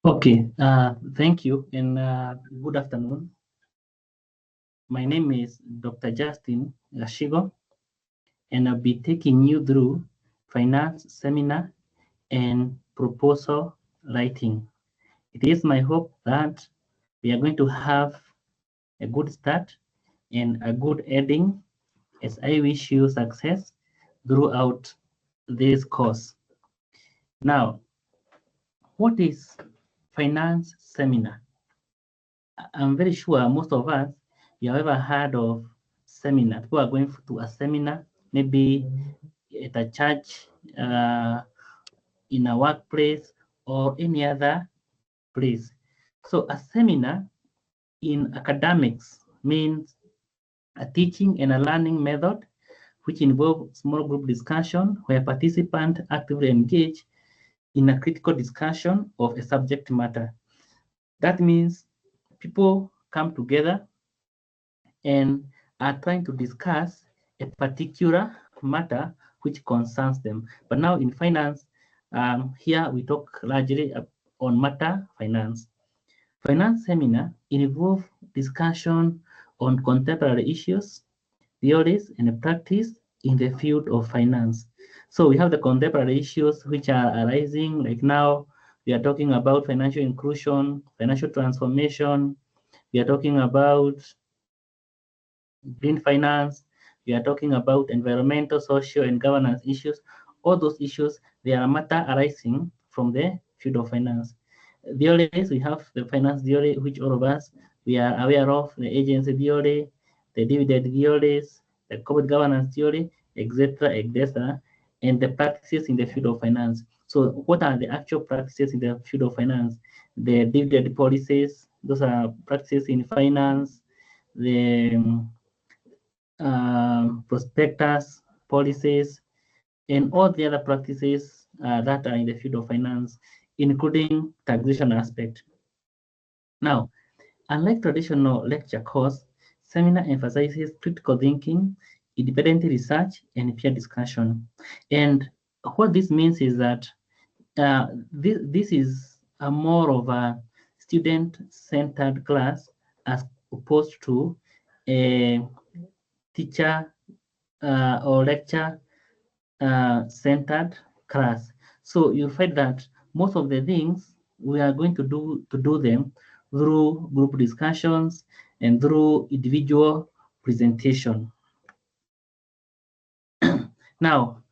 Okay, thank you and good afternoon. My name is Dr. Justin Gashigo, and I'll be taking you through finance seminar and proposal writing. It is my hope that we are going to have a good start and a good ending, as I wish you success throughout this course. Now, what is finance seminar? I'm very sure most of us, you have ever heard of seminar. People are going to a seminar, maybe at a church, in a workplace, or any other place. So a seminar in academics means a teaching and a learning method which involves small group discussion where participants actively engage in a critical discussion of a subject matter. That means people come together and are trying to discuss a particular matter which concerns them. But now in finance, here we talk largely on matter finance. Finance seminar involve discussion on contemporary issues, theories, and practice in the field of finance. So we have the contemporary issues which are arising like now. We are talking about financial inclusion, financial transformation. We are talking about green finance. We are talking about environmental, social, and governance issues. All those issues, they are matter arising from the field of finance. Theories, we have the finance theory, which all of us, we are aware of, the agency theory, the dividend theories, the corporate governance theory, etc., etc., and the practices in the field of finance. So what are the actual practices in the field of finance? The dividend policies, those are practices in finance, the prospectus, policies, and all the other practices that are in the field of finance, including taxation aspect. Now, unlike traditional lecture course, seminar emphasizes critical thinking, independent research, and peer discussion. And what this means is that this is a more of a student-centered class as opposed to a teacher or lecture centered class. So you find that most of the things we are going to do them through group discussions and through individual presentation. Now,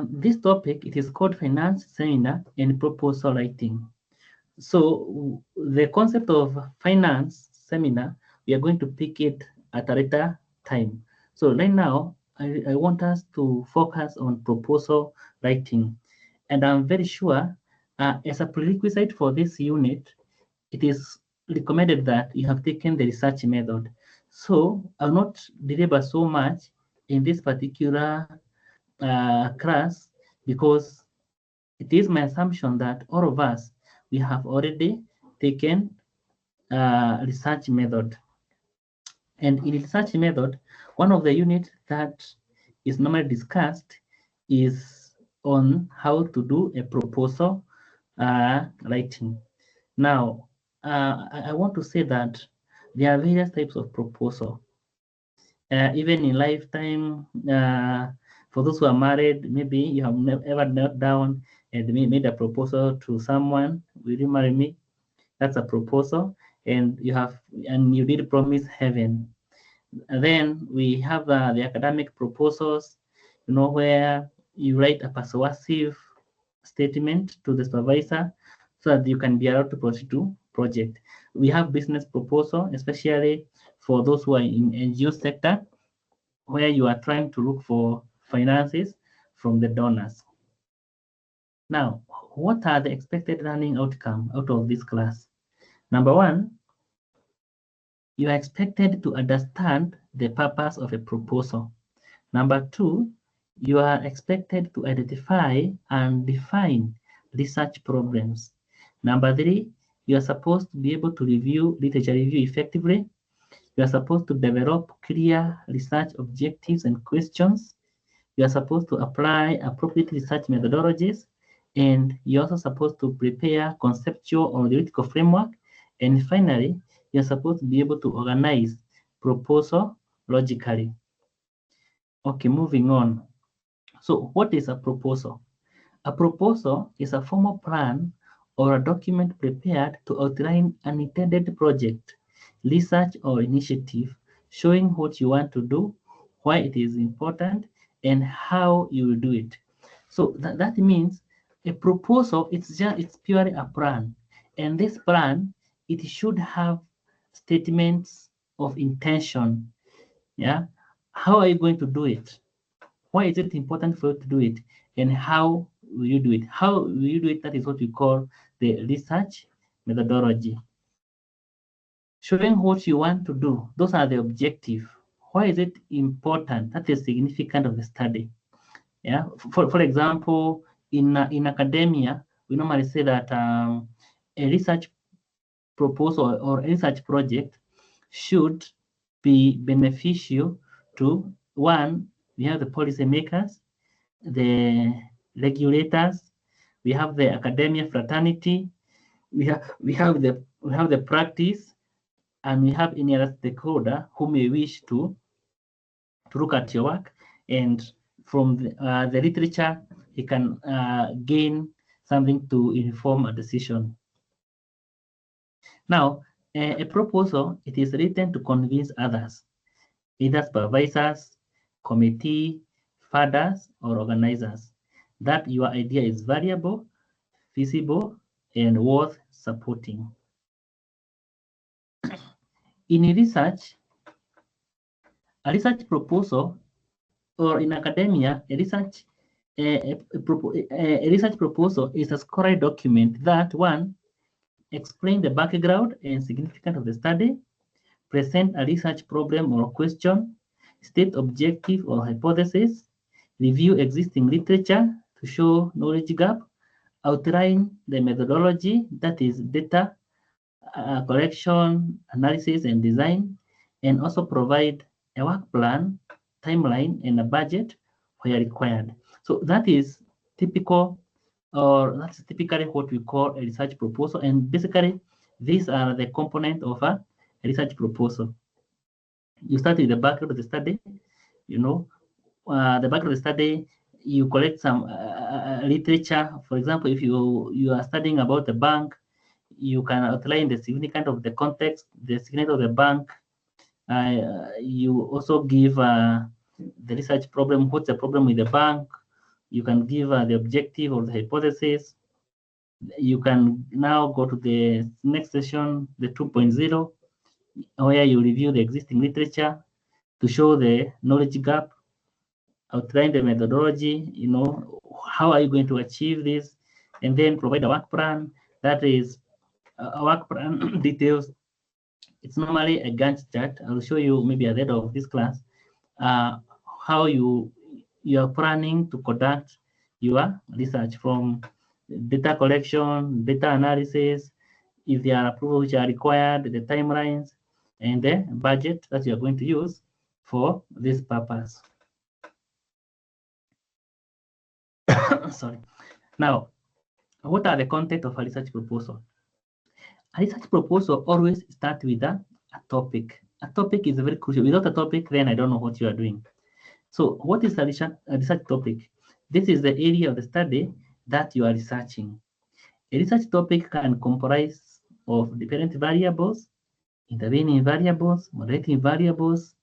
this topic, it is called finance seminar and proposal writing. So the concept of finance seminar, we are going to pick it at a later time. So right now, I want us to focus on proposal writing. And I'm very sure as a prerequisite for this unit, it is recommended that you have taken the research method. So I'll not deliver so much in this particular class because it is my assumption that all of us, we have already taken research method. And in research method, one of the units that is normally discussed is on how to do a proposal writing. Now, I want to say that there are various types of proposal. Even in lifetime, for those who are married, maybe you have never ever knelt down and made a proposal to someone. Will you marry me? That's a proposal, and you did promise heaven. And then we have the academic proposals, where you write a persuasive statement to the supervisor so that you can be allowed to proceed to project. We have business proposal, especially for those who are in NGO sector, where you are trying to look for finances from the donors. Now, what are the expected learning outcome out of this class? Number one, you are expected to understand the purpose of a proposal. Number two, you are expected to identify and define research problems. Number three, you are supposed to be able to review literature review effectively. You are supposed to develop clear research objectives and questions. You are supposed to apply appropriate research methodologies. And you're also supposed to prepare conceptual or theoretical framework. And finally, you're supposed to be able to organize proposal logically. Okay, moving on. So what is a proposal? A proposal is a formal plan or a document prepared to outline an intended project, research, or initiative, showing what you want to do, why it is important, and how you will do it. So that means a proposal, it's purely a plan. And this plan, it should have statements of intention. Yeah. How are you going to do it? Why is it important for you to do it? And how will you do it? How will you do it? That is what we call the research methodology. Showing what you want to do. Those are the objective. Why is it important? That is significant of the study. Yeah. For example, in academia, we normally say that a research proposal or a research project should be beneficial to one. We have the policymakers, the regulators, we have the academia fraternity, we have the practice, and we have any other stakeholder who may wish to look at your work, and from the literature he can gain something to inform a decision. Now, a proposal, it is written to convince others, either supervisors, committee, funders, or organizers, that your idea is valuable, feasible, and worth supporting. In research, a research proposal, or in academia, a research proposal is a scholarly document that, one, explain the background and significance of the study, present a research problem or question, state objective or hypothesis, review existing literature to show knowledge gap, outline the methodology, that is data collection, analysis, and design, and also provide a work plan, timeline, and a budget where required. So that is typical, or that's typically what we call a research proposal. And basically, these are the components of a research proposal. You start with the background of the study, the background of the study, you collect some literature. For example, if you are studying about the bank, you can outline the significance of the context, the significance of the bank. You also give the research problem, what's the problem with the bank. You can give the objective or the hypothesis. You can now go to the next session, the 2.0, where you review the existing literature to show the knowledge gap, outline the methodology, how are you going to achieve this, and then provide a work plan. That is a work plan details. It's normally a Gantt chart. I'll show you maybe at the end of this class how you are planning to conduct your research, from data collection, data analysis, if there are approvals which are required, the timelines, and the budget that you are going to use for this purpose. Sorry. Now, what are the content of a research proposal? A research proposal always starts with a topic. A topic is very crucial. Without a topic, then I don't know what you are doing. So what is a research topic? This is the area of the study that you are researching. A research topic can comprise of different variables, intervening variables, moderating variables,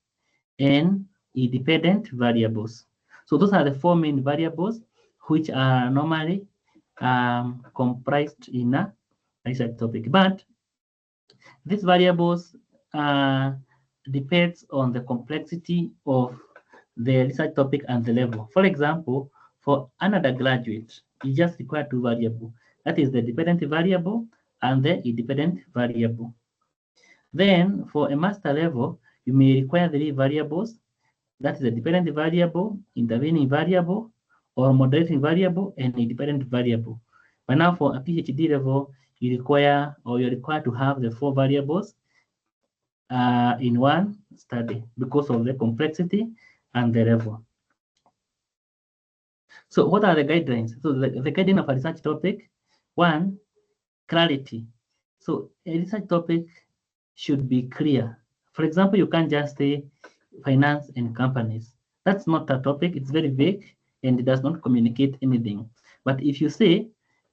and independent variables. So those are the four main variables which are normally comprised in a research topic. But these variables depends on the complexity of the research topic and the level. For example, for an undergraduate, you just require two variables. That is the dependent variable and the independent variable. Then for a master level, you may require three variables. That is the dependent variable, intervening variable, or moderating variable, and independent variable. But now for a PhD level, you're required to have the four variables in one study because of the complexity and the level. So what are the guidelines? So the guideline of a research topic, one, clarity. So a research topic should be clear. For example, you can't just say finance and companies. That's not a topic. It's very vague and it does not communicate anything. But if you say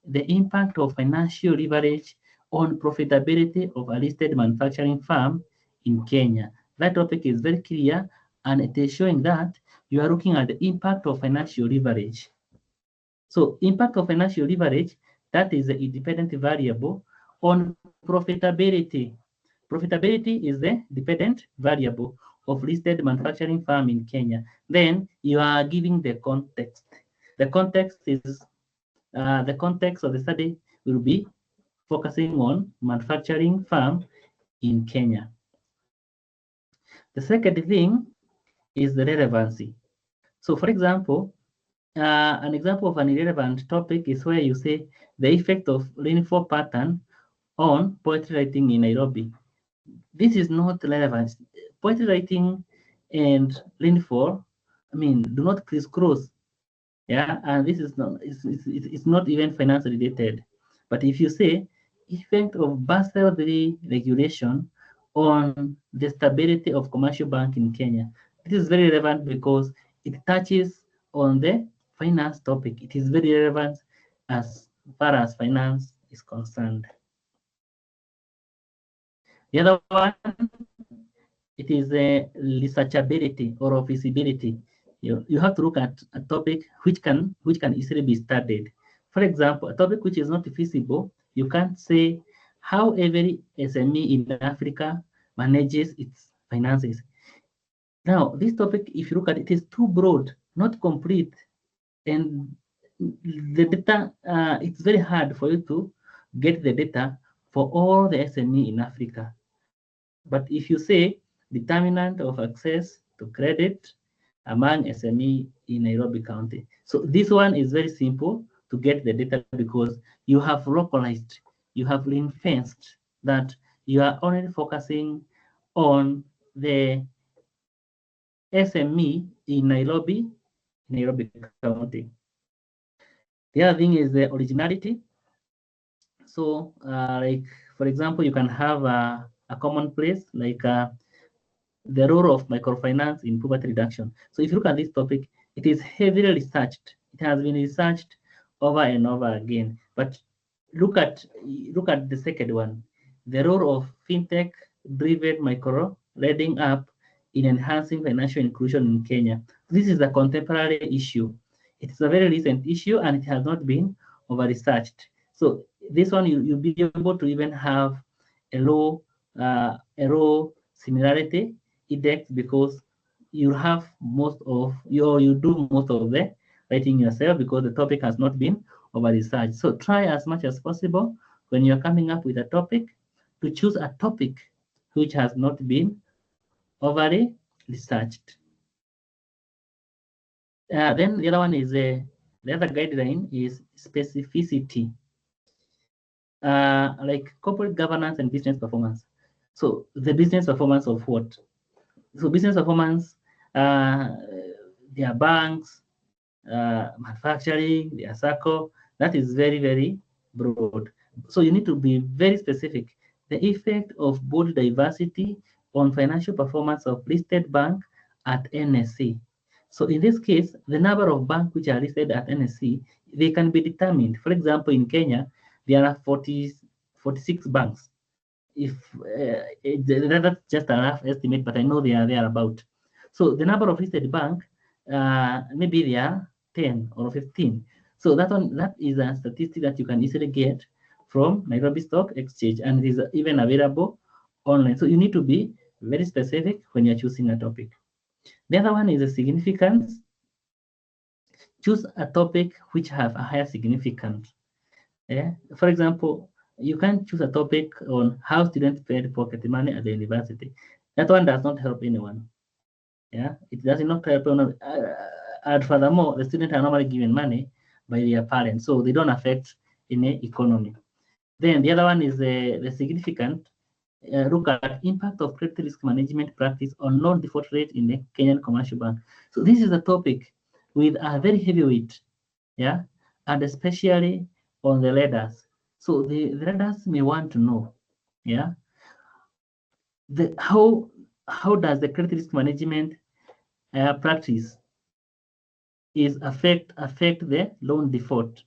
the impact of financial leverage on profitability of a listed manufacturing firm in Kenya, that topic is very clear and it is showing that you are looking at the impact of financial leverage. So impact of financial leverage, that is the independent variable on profitability. Profitability is the dependent variable of listed manufacturing firm in Kenya. Then you are giving the context. The context is the context of the study will be focusing on manufacturing firm in Kenya. The second thing is the relevancy. So for example, an example of an irrelevant topic is where you say the effect of rainfall pattern on poetry writing in Nairobi. This is not relevant. Poetry writing and rainfall, do not crisscross. Yeah, and this is not, it's not even finance related. But if you say effect of Basel III regulation on the stability of commercial bank in Kenya, this is very relevant because it touches on the finance topic. It is very relevant as far as finance is concerned. The other one, it is a researchability or feasibility. You have to look at a topic which can easily be studied. For example, a topic which is not feasible, you can't say how every SME in Africa manages its finances. Now, this topic, if you look at it, is too broad, not complete, and the data, it's very hard for you to get the data for all the SME in Africa. But if you say determinant of access to credit among SME in Nairobi County. So this one is very simple to get the data because you have localized, you have ring-fenced that you are only focusing on the SME in Nairobi County. The other thing is the originality. So like, for example, you can have a common place like the role of microfinance in poverty reduction. So if you look at this topic, it is heavily researched. It has been researched over and over again. But look at the second one, the role of fintech-driven micro lending app in enhancing financial inclusion in Kenya. This is a contemporary issue. It is a very recent issue and it has not been over-researched. So this one, you'll be able to even have a low similarity index because you have you do most of the writing yourself because the topic has not been over researched. So try as much as possible when you're coming up with a topic to choose a topic which has not been overly researched. Then the other one is the other guideline is specificity, like corporate governance and business performance. So the business performance of what? So business performance, their banks, manufacturing, their circle, that is very, very broad. So you need to be very specific. The effect of board diversity on financial performance of listed bank at NSE. So in this case, the number of banks which are listed at NSE, they can be determined. For example, in Kenya, there are 46 banks. If that's just a rough estimate, but I know they are there about. So the number of listed bank, maybe they are 10 or 15. So that is a statistic that you can easily get from Nairobi Stock Exchange, and it is even available online. So you need to be very specific when you're choosing a topic. The other one is the significance. Choose a topic which have a higher significance. Yeah? For example, you can choose a topic on how students spend pocket money at the university. That one does not help anyone. Yeah, it does not help anyone. And furthermore, the students are normally given money by their parents, so they don't affect any economy. Then the other one is the significant. Look at impact of credit risk management practice on non-default rate in the Kenyan commercial bank. So this is a topic with a very heavy weight. yeah, and especially on the lenders. So the lenders may want to know, yeah, how does the credit risk management practice is affect the loan default.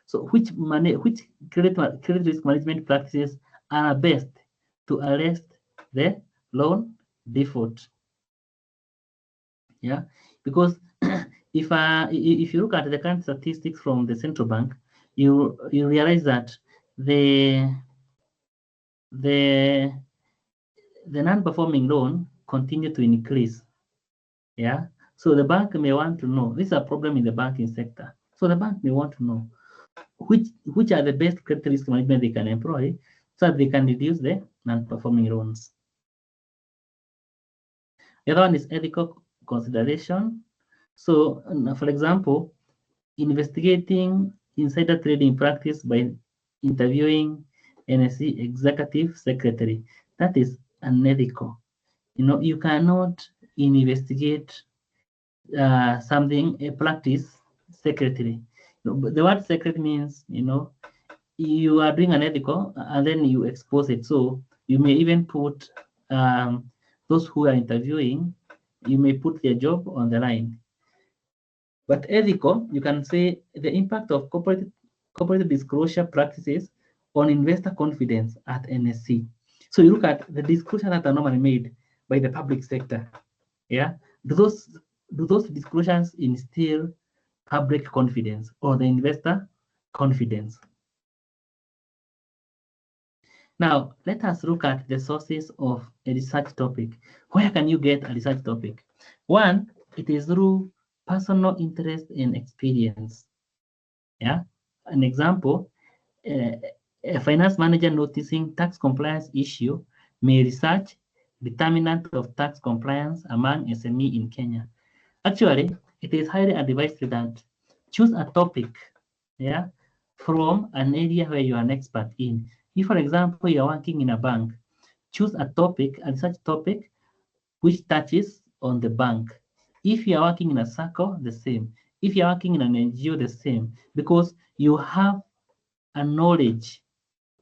So which credit risk management practices are best to arrest the loan default? Yeah, because if you look at the current statistics from the central bank, you realize that the the the non-performing loan continue to increase. Yeah, so the bank may want to know, this is a problem in the banking sector. So the bank may want to know which are the best credit risk management they can employ so that they can reduce the non-performing loans. The other one is ethical consideration. So, for example, investigating insider trading practice by interviewing NSE executive secretary. That is unethical. You cannot investigate something, a practice secretary. The word secret means, you are doing unethical and then you expose it. So you may even put those who are interviewing, you may put their job on the line. But ethical, you can say the impact of corporate disclosure practices on investor confidence at NSE. So you look at the disclosure that are normally made by the public sector. Yeah, do those disclosures instill public confidence or the investor confidence? Now, let us look at the sources of a research topic. Where can you get a research topic? One, it is through personal interest and experience. Yeah, an example, a finance manager noticing tax compliance issue may research determinant of tax compliance among SME in Kenya. Actually, it is highly advised that choose a topic, yeah, from an area where you are an expert in. If, for example, you are working in a bank, choose a topic, a research topic, which touches on the bank. If you are working in a circle, the same. If you are working in an NGO, the same, because you have a knowledge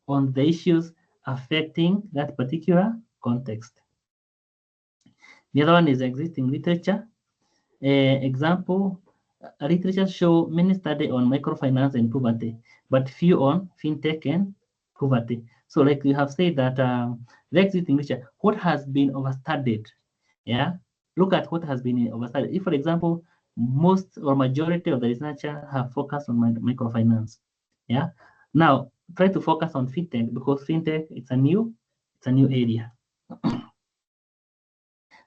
on the issues affecting that particular context. The other one is existing literature. Example, literature show many study on microfinance and poverty, but few on fintech and poverty. So like you have said that the existing literature, what has been overstudied, yeah? Look at what has been overstudied. If, for example, most or majority of the researchers have focused on microfinance, yeah? Now, try to focus on fintech because fintech, it's a new area.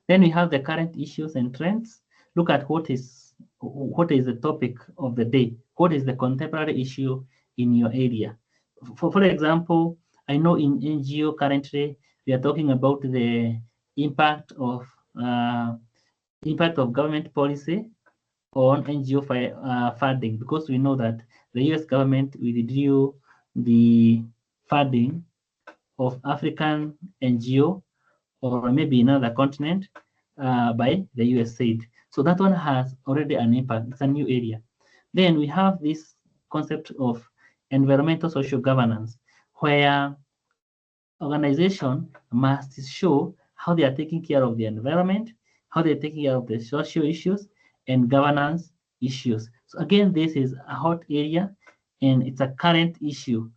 Then we have the current issues and trends. Look at what is the topic of the day. What is the contemporary issue in your area? For example, I know in NGO currently we are talking about the impact of government policy on NGO funding, because we know that the US government withdrew the funding of African NGO or maybe another continent by the USAID. So that one has already an impact. It's a new area. Then we have this concept of environmental social governance, where organization must show how they are taking care of the environment, how they're taking care of the social issues and governance issues. So again, this is a hot area and it's a current issue,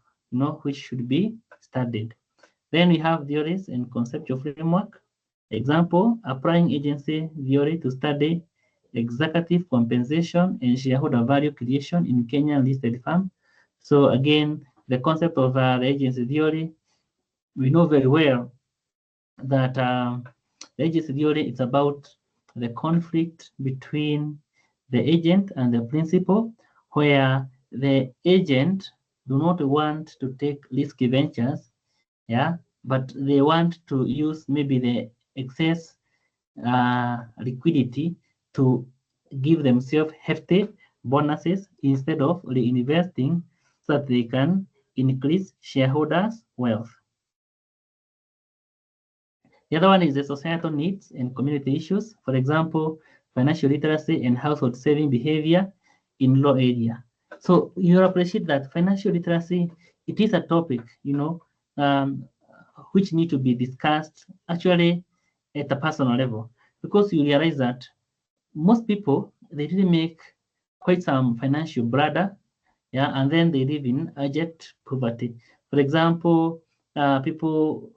which should be studied. Then we have theories and conceptual framework. Example, applying agency theory to study executive compensation and shareholder value creation in Kenyan listed firm. So again, the concept of the agency theory, we know very well that the agency theory is about the conflict between the agent and the principal, where the agent do not want to take risky ventures, yeah, but they want to use maybe the excess liquidity to give themselves hefty bonuses instead of reinvesting so that they can increase shareholders' wealth. The other one is the societal needs and community issues. For example, financial literacy and household saving behavior in rural area. So you appreciate that financial literacy, it is a topic, which need to be discussed actually at a personal level, because you realize that most people, they really make quite some financial bladder, yeah, and then they live in abject poverty. For example, people,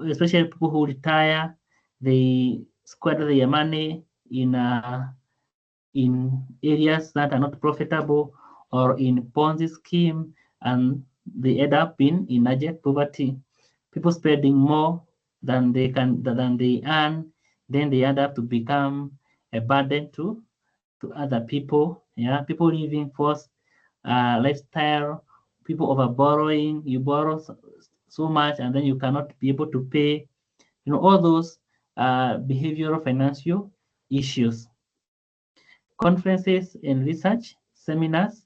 especially people who retire, they squander their money in areas that are not profitable or in Ponzi scheme, and they end up in abject poverty. People spending more than they earn, then they end up to become a burden to other people. Yeah, people living forced lifestyle, people over borrowing. You borrow so much and then you cannot be able to pay. All those behavioral financial issues. Conferences and research seminars.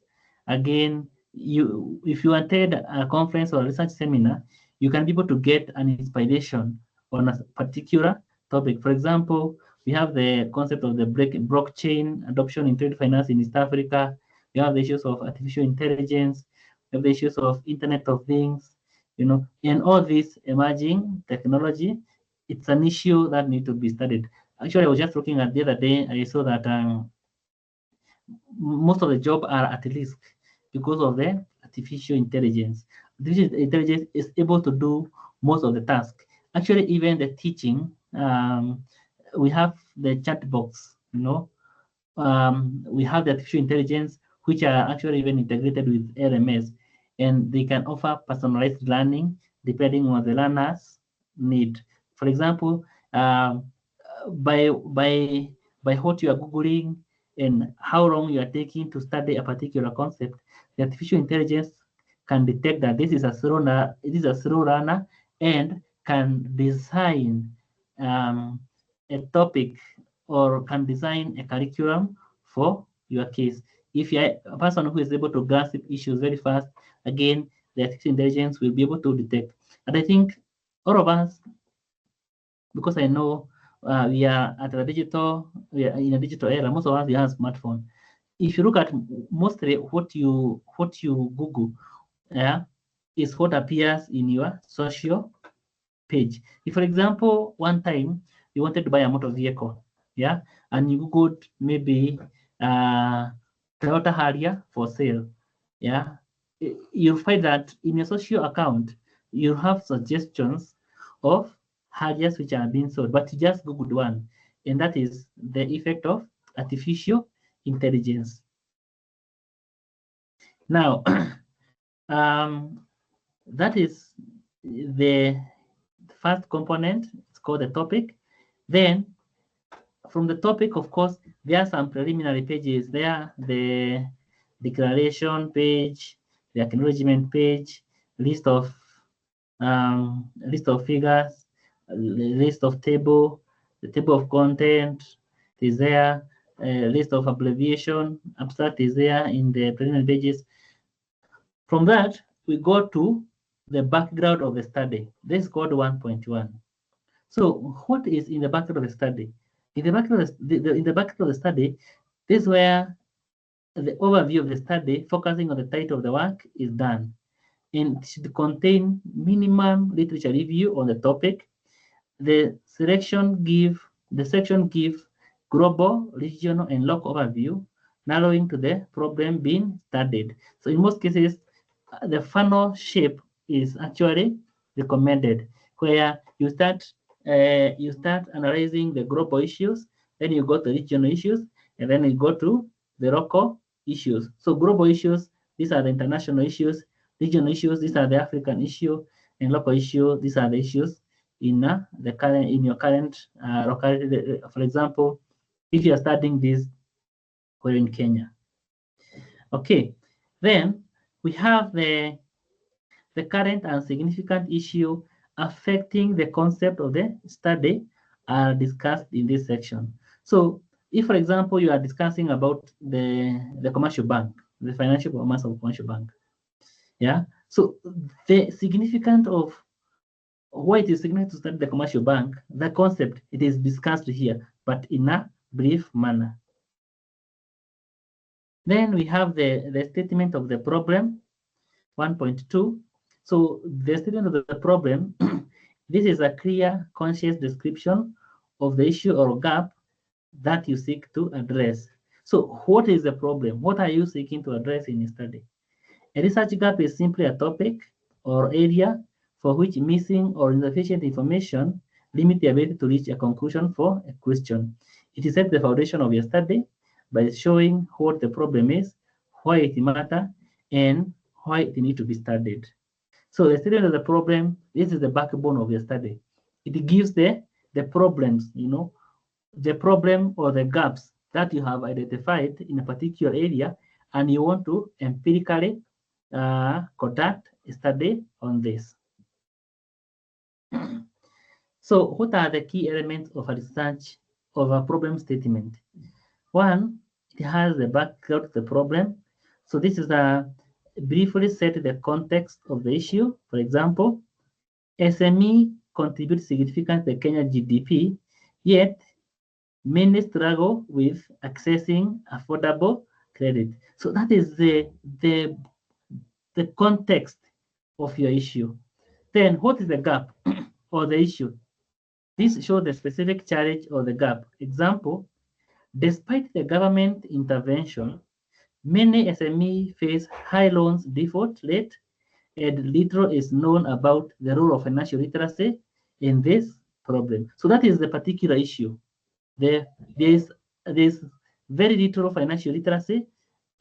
Again, if you attend a conference or a research seminar, you can be able to get an inspiration on a particular topic. For example, we have the concept of the blockchain adoption in trade finance in East Africa. We have the issues of artificial intelligence. We have the issues of Internet of Things. And all this emerging technology, it's an issue that need to be studied. Actually, I was just looking at the other day. I saw that most of the jobs are at risk because of the artificial intelligence. Artificial intelligence is able to do most of the tasks. Actually, even the teaching, we have the chat box, we have the artificial intelligence, which are actually even integrated with LMS, and they can offer personalized learning depending on the learner's need. For example, by what you are Googling and how long you are taking to study a particular concept, the artificial intelligence can detect that this is a slow learner and can design a topic or can design a curriculum for your case. If you're a person who is able to grasp issues very fast, again, the artificial intelligence will be able to detect. And I think all of us, because I know we are in a digital era, most of us we have smartphone. If you look at mostly what you Google, yeah, is what appears in your social page. If, for example, one time you wanted to buy a motor vehicle, yeah, and you Googled maybe Toyota Harrier for sale, yeah, you'll find that in your social account, you have suggestions of Harriers which are being sold, but you just Googled one, and that is the effect of artificial intelligence. Now, that is the first component. It's called the topic. Then from the topic, of course, there are some preliminary pages there, the declaration page, the acknowledgement page, list of figures, list of table, the table of content is there, list of abbreviation, abstract is there in the preliminary pages. From that, we go to the background of the study. This is called 1.1. So what is in the background of the study? In the background of the study, this is where the overview of the study, focusing on the title of the work, is done. And it should contain minimum literature review on the topic. The section give global, regional, and local overview, narrowing to the problem being studied. So in most cases, the funnel shape is actually recommended, where you start analyzing the global issues, then you go to regional issues, and then you go to the local issues. So global issues, these are the international issues. Regional issues, these are the African issue, and local issue, these are the issues in your current locality. For example, if you are studying this, we're in Kenya. Okay, then we have the current and significant issue affecting the concept of the study are discussed in this section. So if, for example, you are discussing about the commercial bank, the financial performance of commercial bank, yeah. So the significance of why it is significant to study the commercial bank, the concept, it is discussed here, but in a brief manner. Then we have the statement of the problem, 1.2. So the statement of the problem, this is a clear, conscious description of the issue or gap that you seek to address. So what is the problem? What are you seeking to address in a study? A research gap is simply a topic or area for which missing or insufficient information limit the ability to reach a conclusion for a question. It is at the foundation of your study by showing what the problem is, why it matters, and why it needs to be studied. So the statement of the problem, this is the backbone of your study. It gives the problems, the problem or the gaps that you have identified in a particular area, and you want to empirically conduct a study on this. So what are the key elements of a research of a problem statement? One, it has the background of the problem. So this is a briefly set the context of the issue. For example, SME contributes significantly to Kenya GDP, yet many struggle with accessing affordable credit. So that is the context of your issue. Then what is the gap or the issue? This shows the specific challenge or the gap. Example, despite the government intervention, many SME face high loans default rate, and little is known about the role of financial literacy in this problem. So that is the particular issue. There's very little financial literacy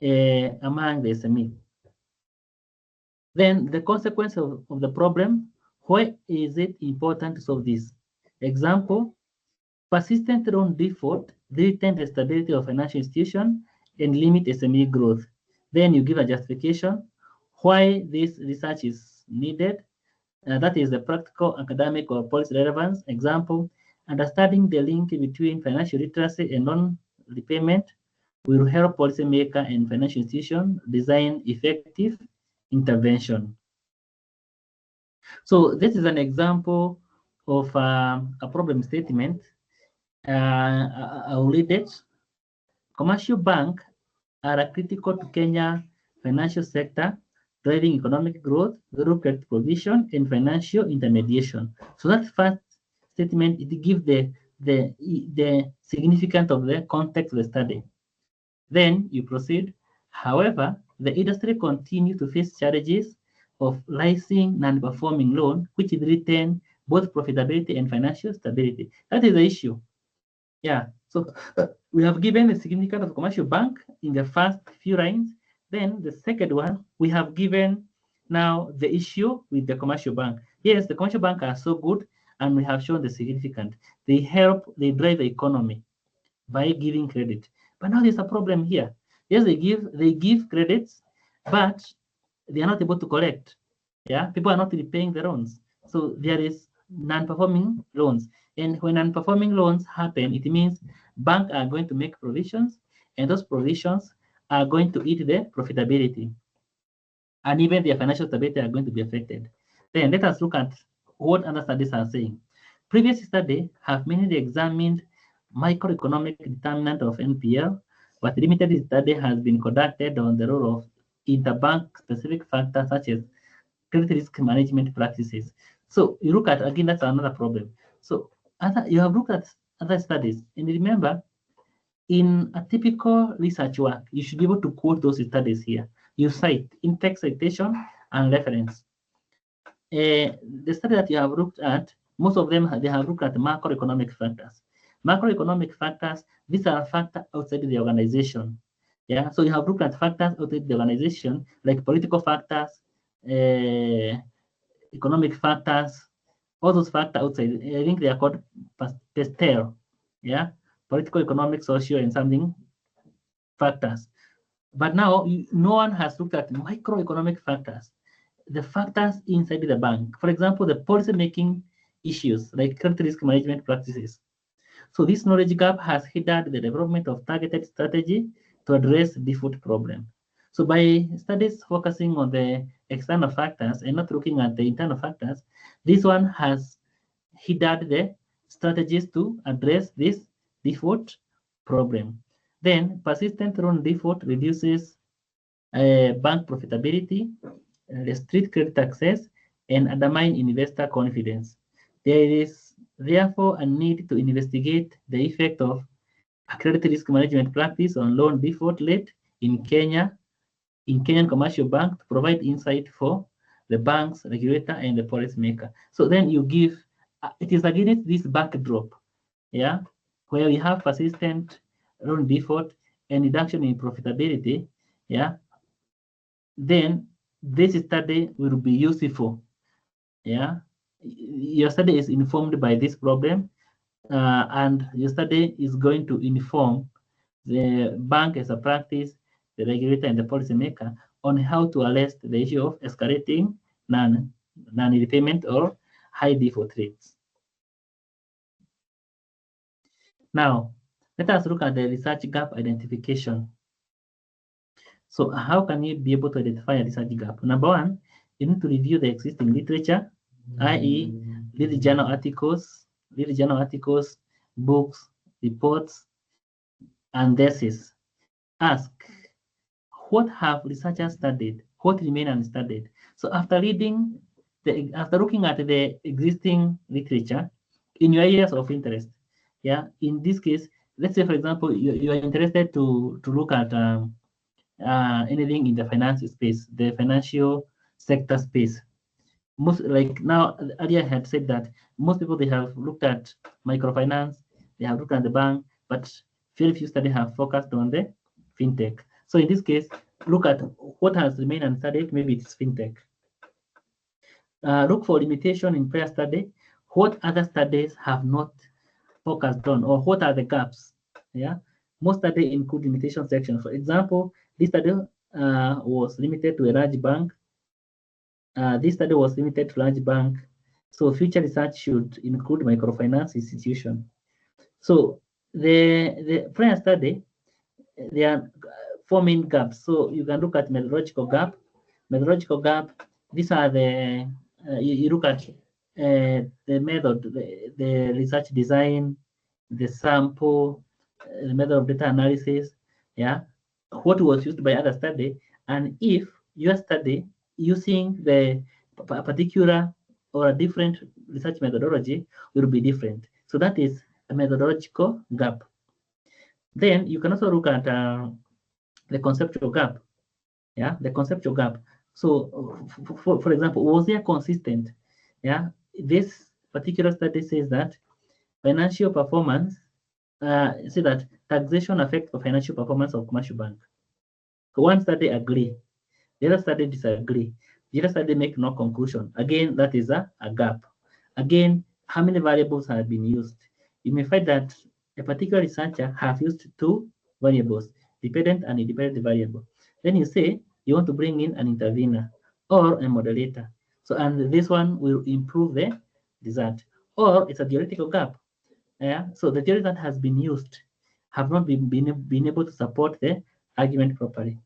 among the SME. Then the consequence of the problem, why is it important to solve this? Example, persistent loan default threaten the stability of financial institution and limit SME growth. Then you give a justification why this research is needed. That is the practical, academic, or policy relevance. Example, understanding the link between financial literacy and loan repayment will help policymaker and financial institution design effective intervention. So this is an example of a problem statement. I'll read it. Commercial banks are critical to Kenya financial sector, driving economic growth through credit provision and financial intermediation. So that first statement, it gives the significance of the context of the study. Then you proceed. However, the industry continues to face challenges of rising non-performing loan, which threaten both profitability and financial stability. That is the issue. Yeah. So we have given the significance of commercial bank in the first few lines. Then the second one, we have given now the issue with the commercial bank. Yes, the commercial bank are so good, and we have shown the significance. They drive the economy by giving credit. But now there's a problem here. Yes, they give credits, but they are not able to collect. Yeah, people are not repaying the loans. So there is non-performing loans. And when non-performing loans happen, it means banks are going to make provisions, and those provisions are going to eat the profitability. And even their financial stability are going to be affected. Then let us look at what other studies are saying. Previous studies have mainly examined microeconomic determinant of NPL, but limited study has been conducted on the role of interbank specific factors such as credit risk management practices. So you look at, again, that's another problem. So you have looked at other studies, and remember, in a typical research work, you should be able to quote those studies here. You cite in-text citation and reference. The study that you have looked at, most of them, they have looked at macroeconomic factors. Macroeconomic factors, these are factors outside the organization. Yeah, so you have looked at factors outside the organization, like political factors, economic factors, all those factors outside. I think they are called PESTEL. Yeah, political, economic, social, and something factors. But now no one has looked at microeconomic factors, the factors inside the bank. For example, the policy making issues like credit risk management practices. So this knowledge gap has hindered the development of targeted strategy to address default problem. So by studies focusing on the external factors and not looking at the internal factors, this one has hindered the strategies to address this default problem. Then persistent loan default reduces bank profitability, restrict credit access, and undermine investor confidence. There is therefore a need to investigate the effect of a credit risk management practice on loan default rate in Kenya, in Kenyan commercial bank, to provide insight for the banks, regulator, and the policymaker. So then you give, it is against this backdrop, yeah, where we have persistent loan default and reduction in profitability, yeah, then this study will be useful. Yeah, your study is informed by this problem, and your study is going to inform the bank as a practice, the regulator, and the policymaker on how to arrest the issue of escalating non-repayment or high default rates. Now, let us look at the research gap identification. So how can you be able to identify a research gap? Number one, you need to review the existing literature, i.e. read journal articles, books, reports, and thesis. Ask, what have researchers studied? What remain unstudied? So after looking at the existing literature in your areas of interest, yeah, in this case, let's say, for example, you are interested to look at anything in the finance space, the financial sector space. Most, like now, earlier I had said that most people, they have looked at microfinance, they have looked at the bank, but very few studies have focused on the fintech. So in this case, look at what has remained unstudied. Maybe it's fintech. Look for limitation in prior study. What other studies have not focused on, or what are the gaps? Yeah, most studies include limitation section. For example, this study was limited to a large bank. This study was limited to large bank. So future research should include microfinance institution. So the prior study, there are four main gaps. So you can look at methodological gap. Methodological gap, these are the, you look at the method, the research design, the sample, the method of data analysis, yeah, what was used by other study, and if your study using the particular or a different research methodology will be different. So that is a methodological gap. Then you can also look at the conceptual gap. Yeah, the conceptual gap. So, for example, was there consistent? Yeah, this particular study says that financial performance, say that taxation affects the financial performance of commercial bank. So one study agree, the other study disagree. The other study make no conclusion. Again, that is a gap. Again, how many variables have been used? You may find that a particular researcher have used two variables, dependent and independent variable. Then you say you want to bring in an intervener or a moderator. So, and this one will improve the result. Or it's a theoretical gap. Yeah. So the theory that has been used have not been able to support the argument properly.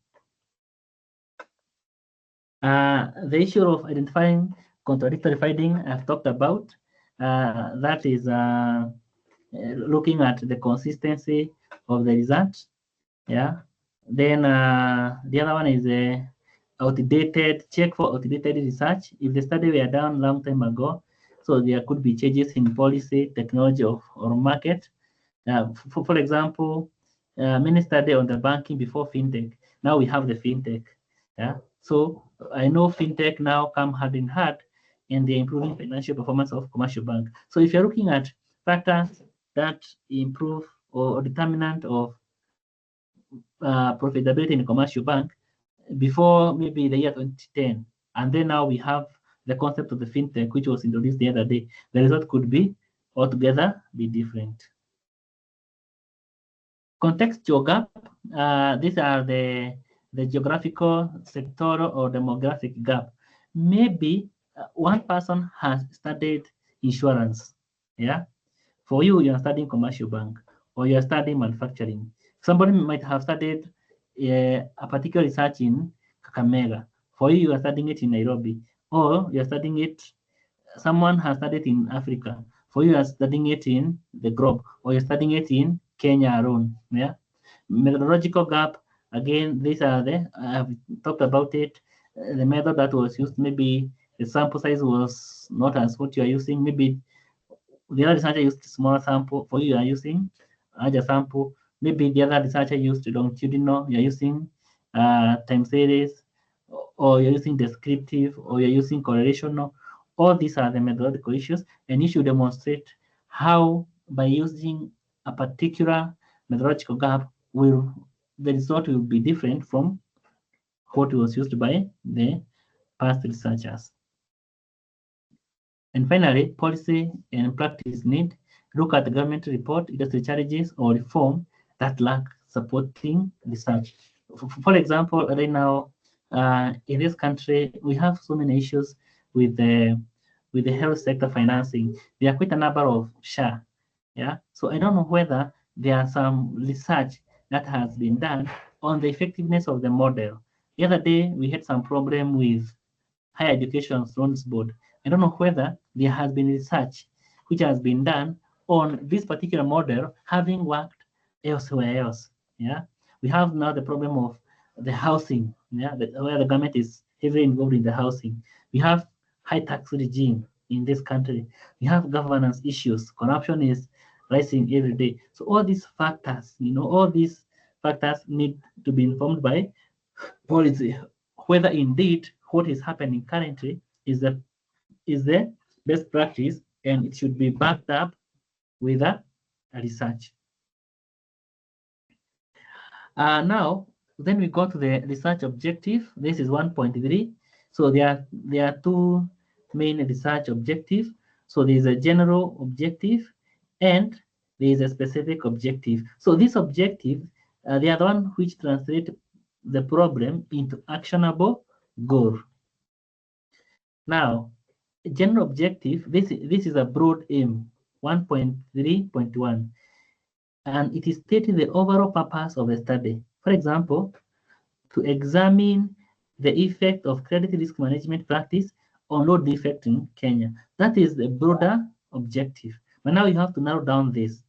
The issue of identifying contradictory finding I've talked about. That is looking at the consistency of the results. Yeah. Then the other one is outdated. Check for outdated research. If the study were done long time ago, so there could be changes in policy, technology, or market. For example, many study on the banking before fintech. Now we have the fintech. Yeah. So I know fintech now come hand in hand in the improving financial performance of commercial bank. So if you're looking at factors that improve or determinant of profitability in a commercial bank before maybe the year 2010, and then now we have the concept of the fintech, which was introduced the other day, the result could be altogether be different. Contextual gap, these are the geographical, sectoral, or demographic gap. Maybe one person has studied insurance, yeah? For you, you are studying commercial bank, or you are studying manufacturing. Somebody might have studied a particular research in Kakamega. For you, you are studying it in Nairobi, or you are studying it, someone has studied in Africa. For you, you are studying it in the globe, or you're studying it in Kenya alone, yeah? Methodological gap, again, these are I've talked about it. The method that was used, maybe the sample size was not as what you are using. Maybe the other researcher used smaller sample, for you are using larger sample. Maybe the other researcher used longitudinal, you're using time series, or you're using descriptive, or you're using correlational. All these are the methodological issues, and you should demonstrate how, by using a particular methodological gap, the result will be different from what was used by the past researchers. And finally, policy and practice need. Look at the government report, industry challenges, or reform that lack supporting research. For example, right now, in this country, we have so many issues with the health sector financing. There are quite a number of SHA. Yeah. So I don't know whether there are some research that has been done on the effectiveness of the model. The other day, we had some problem with Higher Education Loans Board. I don't know whether there has been research which has been done on this particular model having worked elsewhere else. Yeah, we have now the problem of the housing. Yeah, where the government is heavily involved in the housing. We have high tax regime in this country. We have governance issues. Corruption is rising every day. So all these factors, all these factors need to be informed by policy, whether indeed what is happening currently is the best practice, and it should be backed up with a research. Now, then we go to the research objective. This is 1.3. So there are two main research objectives. So there is a general objective and there is a specific objective. So this objective, they are the one which translate the problem into actionable goal. Now, general objective, this is a broad aim, 1.3.1, and it is stating the overall purpose of the study. For example, to examine the effect of credit risk management practice on loan defect in Kenya. That is the broader objective. But now you have to narrow down this,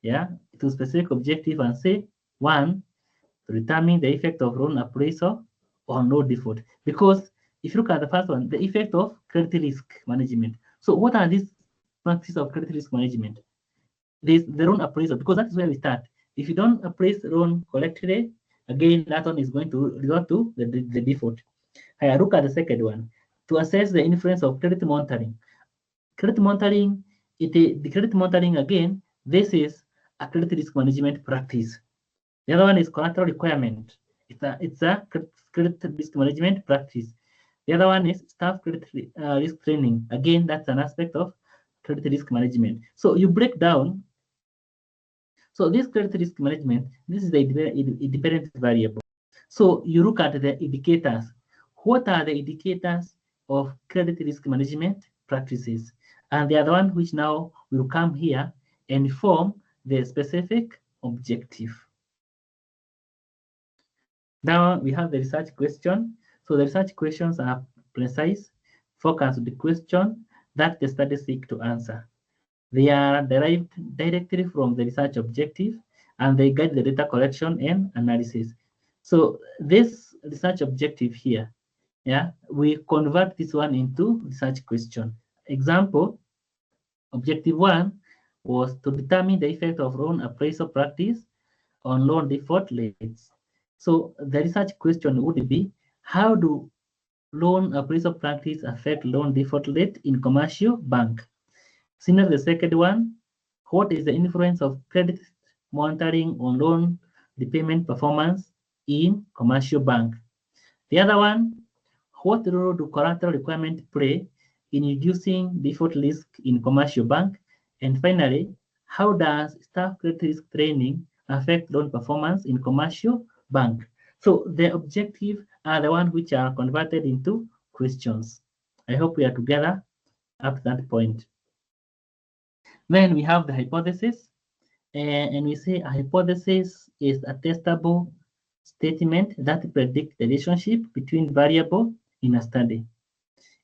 to specific objective and say, one, to determine the effect of loan appraisal on loan default. Because if you look at the first one, the effect of credit risk management. So what are these practices of credit risk management? There's the loan appraisal, because that is where we start. If you don't appraise loan correctly, again, that one is going to result to the default. I look at the second one, to assess the influence of credit monitoring. Credit monitoring, the credit monitoring, again, this is a credit risk management practice. The other one is collateral requirement. It's a credit risk management practice. The other one is staff credit risk training. Again, that's an aspect of credit risk management. So you break down. So this credit risk management, this is the independent variable. So you look at the indicators. What are the indicators of credit risk management practices? And they are the one which now will come here and form the specific objective. Now we have the research question. So the research questions are precise, focused question that the study seeks to answer. They are derived directly from the research objective, and they guide the data collection and analysis. So this research objective here, we convert this one into research question. Example, objective 1 was to determine the effect of loan appraisal practice on loan default rates. So the research question would be, how do loan appraisal practice affect loan default rate in commercial bank? Similar to the second one, what is the influence of credit monitoring on loan repayment performance in commercial bank? The other one, what role do collateral requirements play in reducing default risk in commercial bank? And finally, how does staff credit risk training affect loan performance in commercial bank? So the objectives are the ones which are converted into questions. I hope we are together up to that point. Then we have the hypothesis, and we say a hypothesis is a testable statement that predicts the relationship between variables in a study.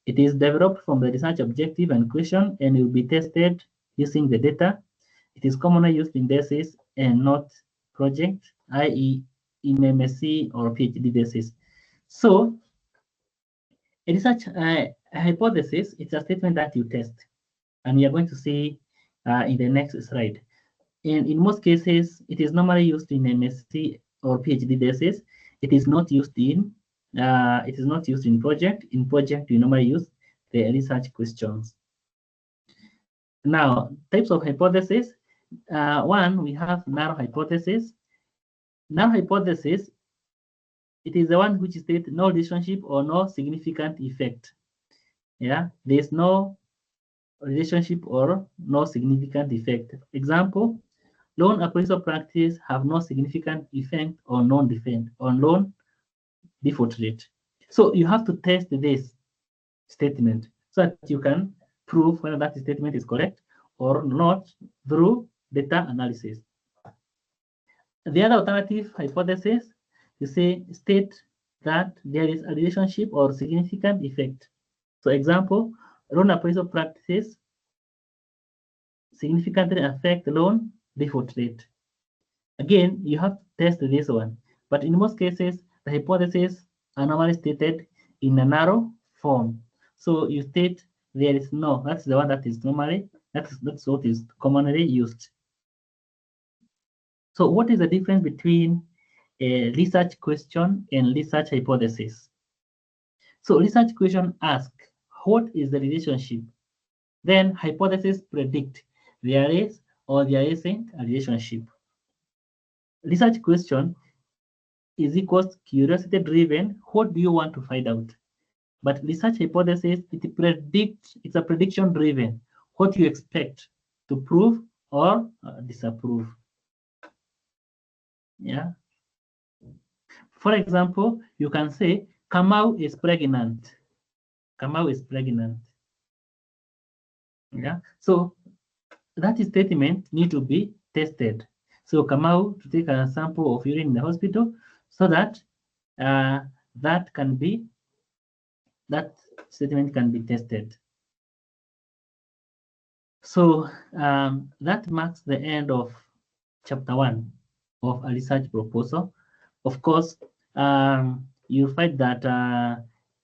It is developed from the research objective and question, and will be tested using the data. It is commonly used in thesis and not project. i.e. in MSc or PhD thesis. So a research hypothesis is a statement that you test, and we are going to see in the next slide. And in most cases, it is normally used in MSc or PhD thesis. It is not used in project. In project, you normally use the research questions. Now, types of hypothesis. One, we have null hypothesis. Null hypothesis, it is the one which states no relationship or no significant effect. Yeah, there is no relationship or no significant effect. Example, loan appraisal practice have no significant effect on loan default rate. So you have to test this statement so that you can prove whether that statement is correct or not through data analysis. The other alternative hypothesis, you say state that there is a relationship or significant effect. So example, loan appraisal practices significantly affect loan default rate. Again, you have to test this one, but in most cases, the hypotheses are normally stated in a narrow form. So you state there is no, that's the one that is normally, that's what is commonly used. So what is the difference between a research question and research hypothesis? So research question ask, what is the relationship? Then hypothesis predict there is or there isn't a relationship. Research question is equals curiosity driven. What do you want to find out? But research hypothesis, it's a prediction driven. What you expect to prove or disapprove. Yeah. For example, you can say Kamau is pregnant. Kamau is pregnant. Yeah. So that statement need to be tested. So Kamau to take a sample of urine in the hospital so that that statement can be tested. So that marks the end of chapter 1 of a research proposal. Of course, you'll find that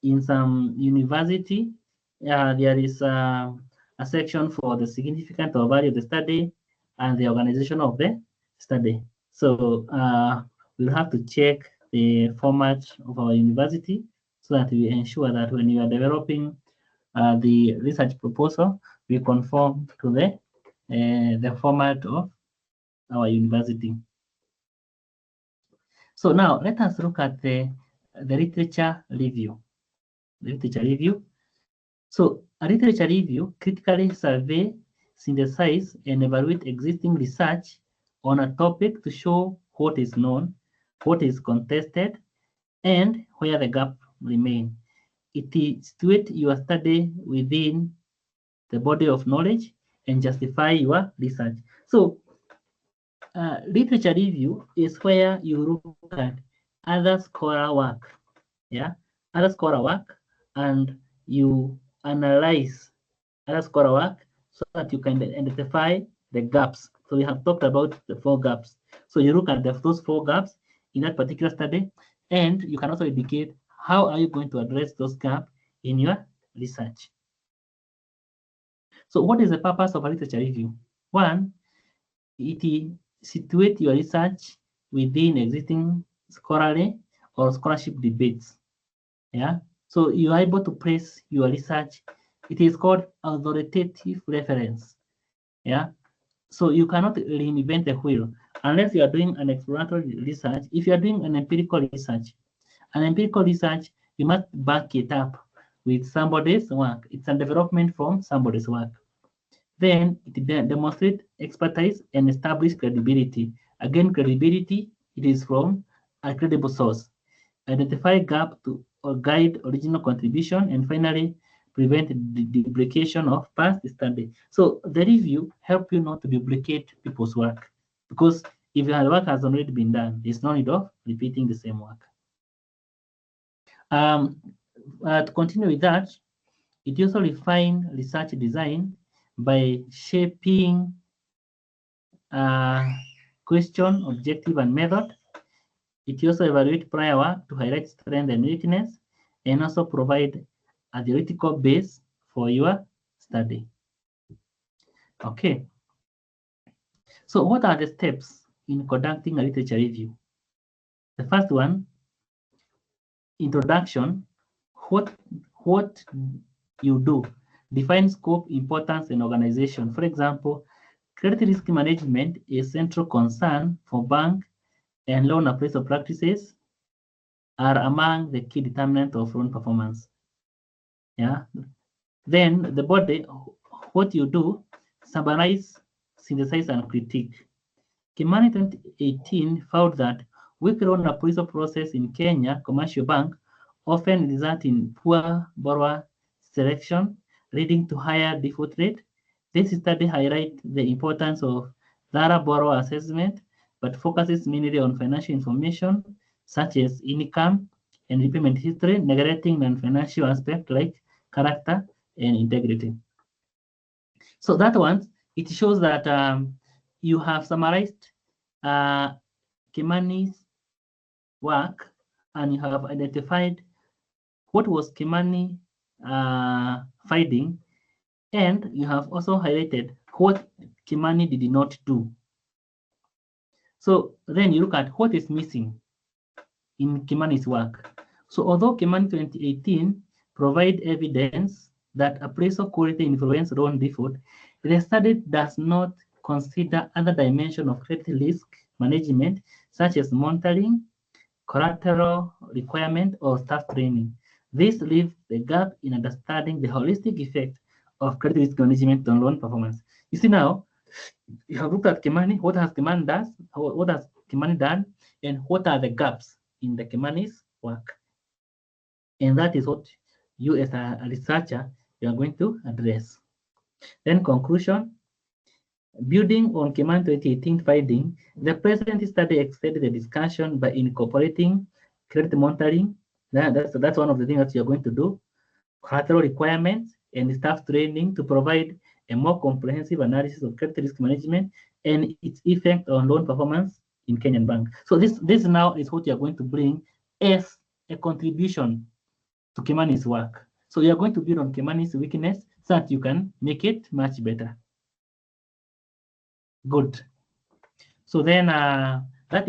in some university, there is a section for the significance or value of the study and the organization of the study. So we'll have to check the format of our university so that we ensure that when you are developing the research proposal, we conform to the format of our university. So now let us look at the literature review. The literature review. So a literature review critically survey, synthesize, and evaluate existing research on a topic to show what is known, what is contested, and where the gap remain. It situates your study within the body of knowledge and justify your research. So literature review is where you look at other scholar work, yeah, other scholar work, and you analyze other scholar work so that you can identify the gaps. So we have talked about the 4 gaps. So you look at those 4 gaps in that particular study, and you can also indicate how are you going to address those gaps in your research. So what is the purpose of a literature review? One, it situates your research within existing scholarly or scholarship debates. Yeah. So you are able to place your research. It is called authoritative reference. Yeah. So you cannot reinvent the wheel unless you are doing an exploratory research. If you are doing an empirical research, you must back it up with somebody's work. It's a development from somebody's work. Then it demonstrates expertise and establish credibility. Again, credibility, it is from a credible source. Identify gap to or guide original contribution, and finally, prevent the duplication of past study. So the review help you not to duplicate people's work, because if your work has already been done, there's no need of repeating the same work. To continue with that, it also refine research design by shaping question, objective, and method. It also evaluates prior work to highlight strength and weakness, and also provide a theoretical base for your study. Okay. So what are the steps in conducting a literature review? The first one, introduction. What you do. Define scope, importance, and organization. For example, credit risk management is central concern for bank, and loan appraisal practices are among the key determinants of loan performance. Yeah. Then the body, what you do, summarize, synthesize, and critique. Kimani 2018 found that weak loan appraisal process in Kenya commercial bank often result in poor borrower selection, leading to higher default rate. This study highlights the importance of thorough borrower assessment, but focuses mainly on financial information such as income and repayment history, neglecting non-financial aspects like character and integrity. So that one, it shows that you have summarized Kimani's work, and you have identified what was Kimani finding, and you have also highlighted what Kimani did not do. So then you look at what is missing in Kimani's work. So although Kimani 2018 provide evidence that appraisal quality influence loan default, the study does not consider other dimensions of credit risk management, such as monitoring, collateral requirement, or staff training. This leaves the gap in understanding the holistic effect of credit risk management on loan performance. You see now, you have looked at Kimani, what has Kimani done, and what are the gaps in the Kimani's work. And that is what you as a researcher, you are going to address. Then conclusion, building on Kimani 2018 finding, the present study extended the discussion by incorporating credit monitoring. That's one of the things that you're going to do, collateral requirements and staff training to provide a more comprehensive analysis of credit risk management and its effect on loan performance in Kenyan bank. So this now is what you're going to bring as a contribution to Kimani's work. So you're going to build on Kimani's weakness so that you can make it much better. Good. So then that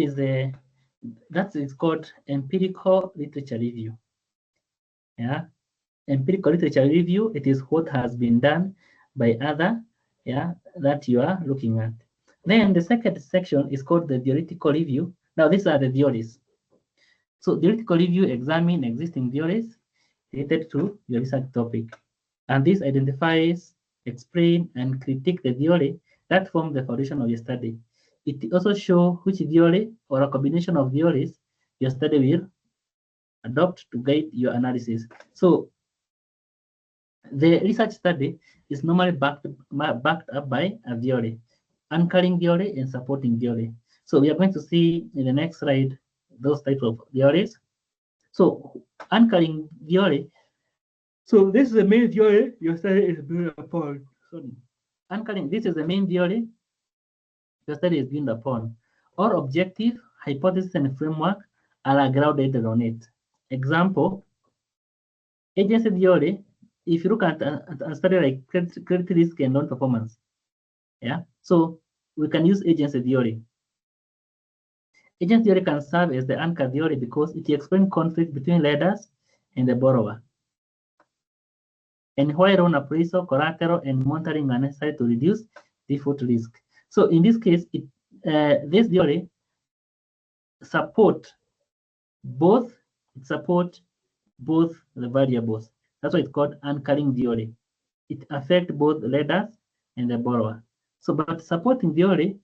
is called empirical literature review. Yeah, empirical literature review. It is what has been done by other, that you are looking at. Then the second section is called the theoretical review. Now these are the theories. So theoretical review examine existing theories related to your research topic, and this identifies, explain, and critique the theory that form the foundation of your study. It also shows which theory or a combination of theories your study will adopt to guide your analysis. So the research study is normally backed up by a theory, anchoring theory and supporting theory. So we are going to see in the next slide those types of theories. So anchoring theory. So this is the main theory your study is built upon. Sorry. Anchoring, this is the main theory your study is built upon. All objective, hypothesis, and framework are grounded on it. Example, agency theory. If you look at a study like credit risk and loan performance, so we can use agency theory. Agency theory can serve as the anchor theory because it explains conflict between lenders and the borrower, and why loan appraisal, collateral, and monitoring are necessary to reduce default risk. So in this case, this theory support both the variables. That's why it's called anchoring theory. It affects both the lenders and the borrower. So, but supporting theory,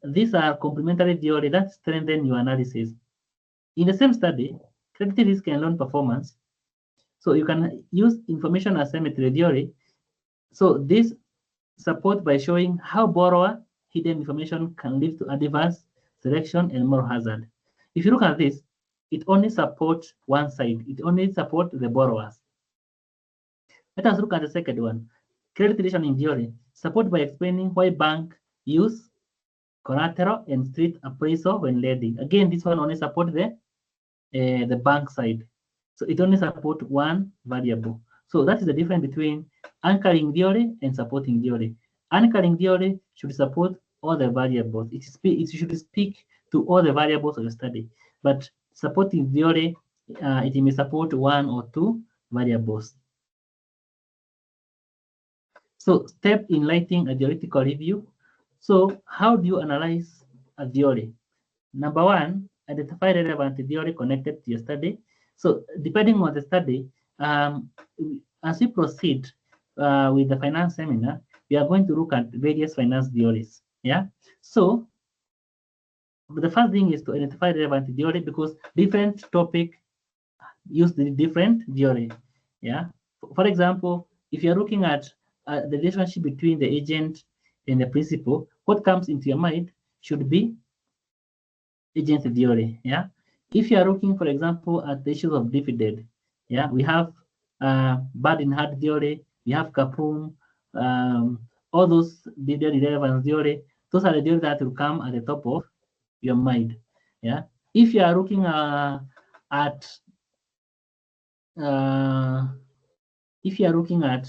these are complementary theory that strengthen your analysis. In the same study, credit risk and loan performance, so you can use information asymmetry theory. So this support by showing how borrower hidden information can lead to adverse selection and moral hazard. If you look at this, it only supports one side. It only supports the borrowers. Let us look at the second one. Credit reasoning theory, support by explaining why banks use collateral, and street appraisal when lending. Again, this one only support the bank side. So it only support one variable. So that is the difference between anchoring theory and supporting theory. Anchoring theory should support all the variables. It should speak to all the variables of the study. But supporting theory, it may support one or two variables. So step in writing a theoretical review. So how do you analyze a theory? Number one, identify relevant theory connected to your study. So depending on the study, as we proceed with the finance seminar, we are going to look at various finance theories. Yeah. So the first thing is to identify relevant theory because different topic use the different theory. Yeah. For example, if you're looking at the relationship between the agent and the principal, what comes into your mind should be agent theory. Yeah. If you are looking, for example, at the issues of dividend, yeah, we have bad in hard theory, we have Kapum, all those dividend relevance theory. Those are the theories that will come at the top of your mind. Yeah. If you are looking at if you are looking at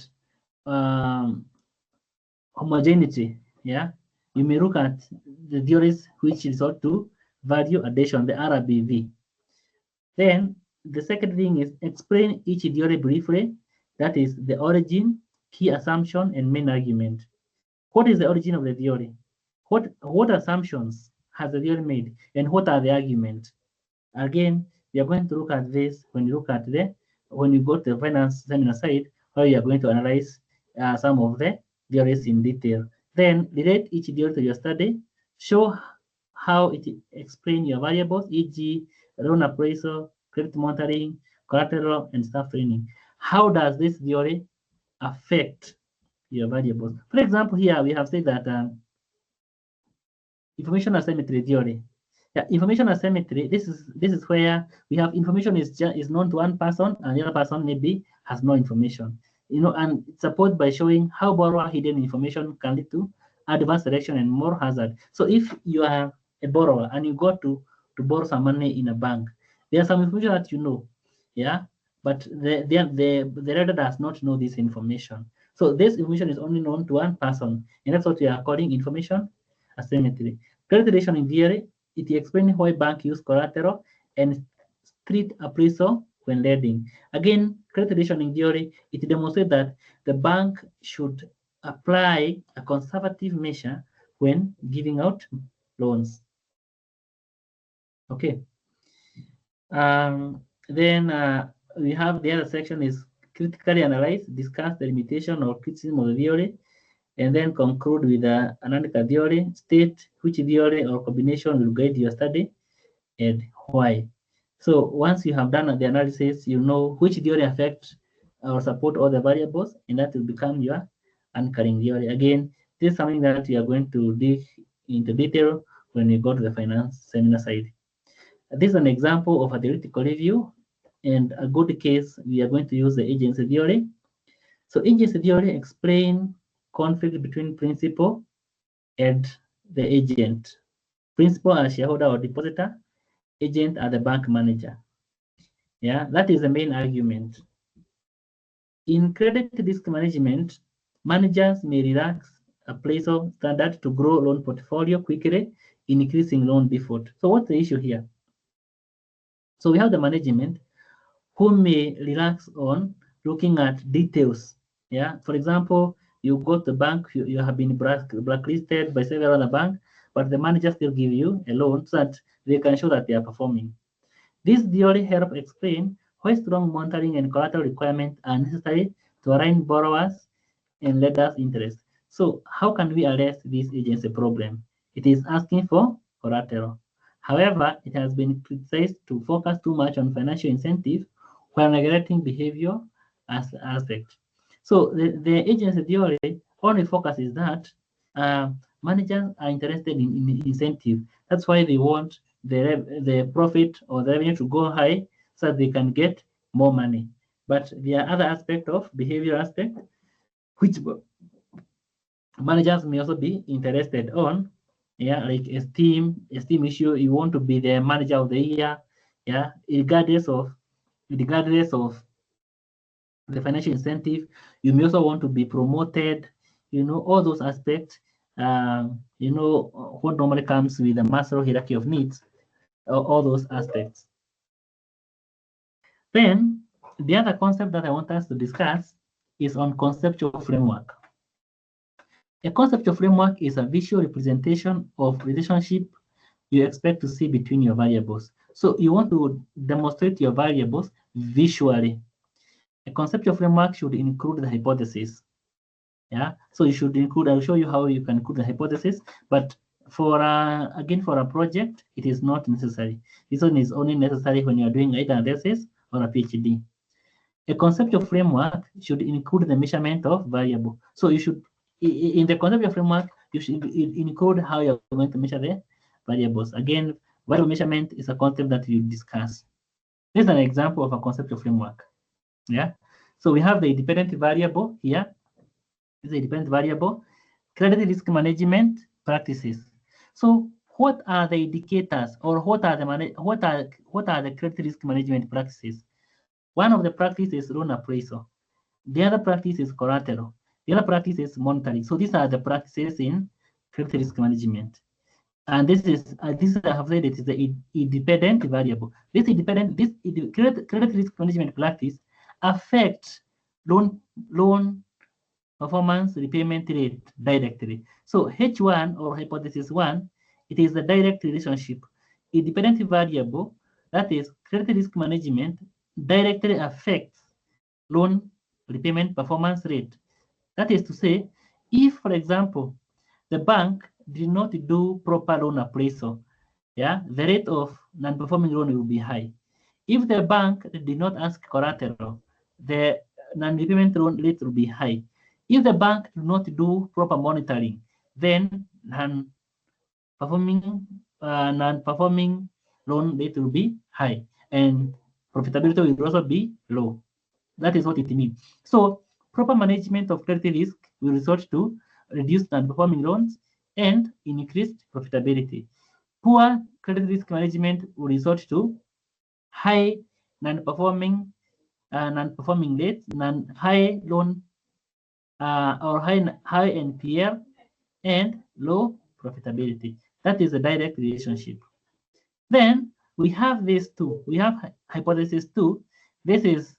homogeneity, yeah, you may look at the theories which resort to value addition, the RBV. Then the second thing is explain each theory briefly. That is the origin, key assumption, and main argument. What is the origin of the theory? What assumptions has the theory made, and what are the arguments? Again, we are going to look at this when you go to the finance seminar side, where you are going to analyze some of the theories in detail. Then relate each theory to your study. Show how it explains your variables, e.g., loan appraisal, credit monitoring, collateral, and staff training. How does this theory affect your variables? For example, here we have said that information asymmetry theory. Yeah, information asymmetry. This is where we have information is known to one person and the other person maybe has no information. And it's supported by showing how borrower hidden information can lead to adverse selection and more hazard. So if you are a borrower and you go to borrow some money in a bank, there's some information that you know, yeah, but the lender does not know this information. So this information is only known to one person, and that's what we are calling information asymmetry. Credit rationing theory, it explains why bank use collateral and street appraisal when lending. Again, credit rationing theory, it demonstrates that the bank should apply a conservative measure when giving out loans. Okay. Then we have the other section is critically analyze, discuss the limitation or criticism of the theory, and then conclude with an analytical theory, state which theory or combination will guide your study and why. So once you have done the analysis, you know which theory affects or support all the variables, and that will become your anchoring theory. Again, this is something that we are going to dig into detail when we go to the finance seminar side. This is an example of a theoretical review, and a good case, we are going to use the agency theory. So agency theory explain conflict between principal and the agent. Principal as shareholder or depositor, agent are the bank manager. Yeah, that is the main argument. In credit risk management, managers may relax appraisal standard to grow loan portfolio quickly, increasing loan default. So what's the issue here? So we have the management who may relax on looking at details. Yeah, for example, you go to the bank, you have been blacklisted by several other banks, but the manager still give you a loan so that they can show that they are performing. This theory helps explain why strong monitoring and collateral requirements are necessary to align borrowers and lenders' interests. So how can we address this agency problem? It is asking for collateral. However, it has been criticized to focus too much on financial incentive while neglecting behavior as aspect. So the agency theory only focus is that managers are interested in incentive. That's why they want the profit or the revenue to go high so that they can get more money. But there are other aspects of behavior aspect which managers may also be interested on, Yeah, like esteem issue. You want to be the manager of the year. Yeah, regardless of the financial incentive. You may also want to be promoted. You know, all those aspects. You know what normally comes with the Maslow hierarchy of needs. All those aspects. Then the other concept that I want us to discuss is on conceptual framework. A conceptual framework is a visual representation of relationship you expect to see between your variables. So you want to demonstrate your variables visually. A conceptual framework should include the hypothesis. Yeah, so you should include, I'll show you how you can include the hypothesis, but for again, for a project, it is not necessary. This one is only necessary when you are doing either analysis or a PhD. A conceptual framework should include the measurement of variable. So you should, in the conceptual framework, you should include how you're going to measure the variables. Again, variable measurement is a concept that you discuss. This is an example of a conceptual framework. Yeah. So we have the independent variable here. This is a dependent variable. Credit risk management practices. So what are the indicators, or what are the credit risk management practices? One of the practices is loan appraisal. The other practice is collateral. The other practice is monitoring. So these are the practices in credit risk management. And this I have said it is the independent variable. This credit risk management practice affects loan performance repayment rate directly. So H1 or hypothesis 1, it is a direct relationship. Independent variable, that is credit risk management, directly affects loan repayment performance rate. That is to say, if, for example, the bank did not do proper loan appraisal, yeah, the rate of non-performing loan will be high. If the bank did not ask collateral, the non-repayment loan rate will be high. If the bank do not do proper monitoring, then non-performing loan rate will be high, and profitability will also be low. That is what it means. So proper management of credit risk will result to reduced non-performing loans and increased profitability. Poor credit risk management will result to high non-performing rates, high loan or high NPL, and low profitability. That is a direct relationship. Then we have these two. We have hypothesis 2. This is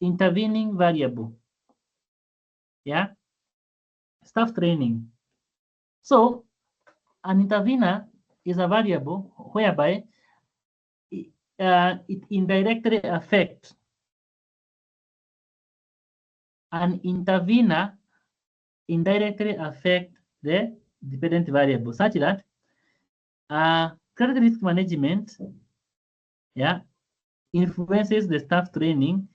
intervening variable. Yeah, staff training. So an intervener is a variable whereby it indirectly affects an intervener indirectly affect the dependent variable, such that credit risk management, yeah, influences the staff training,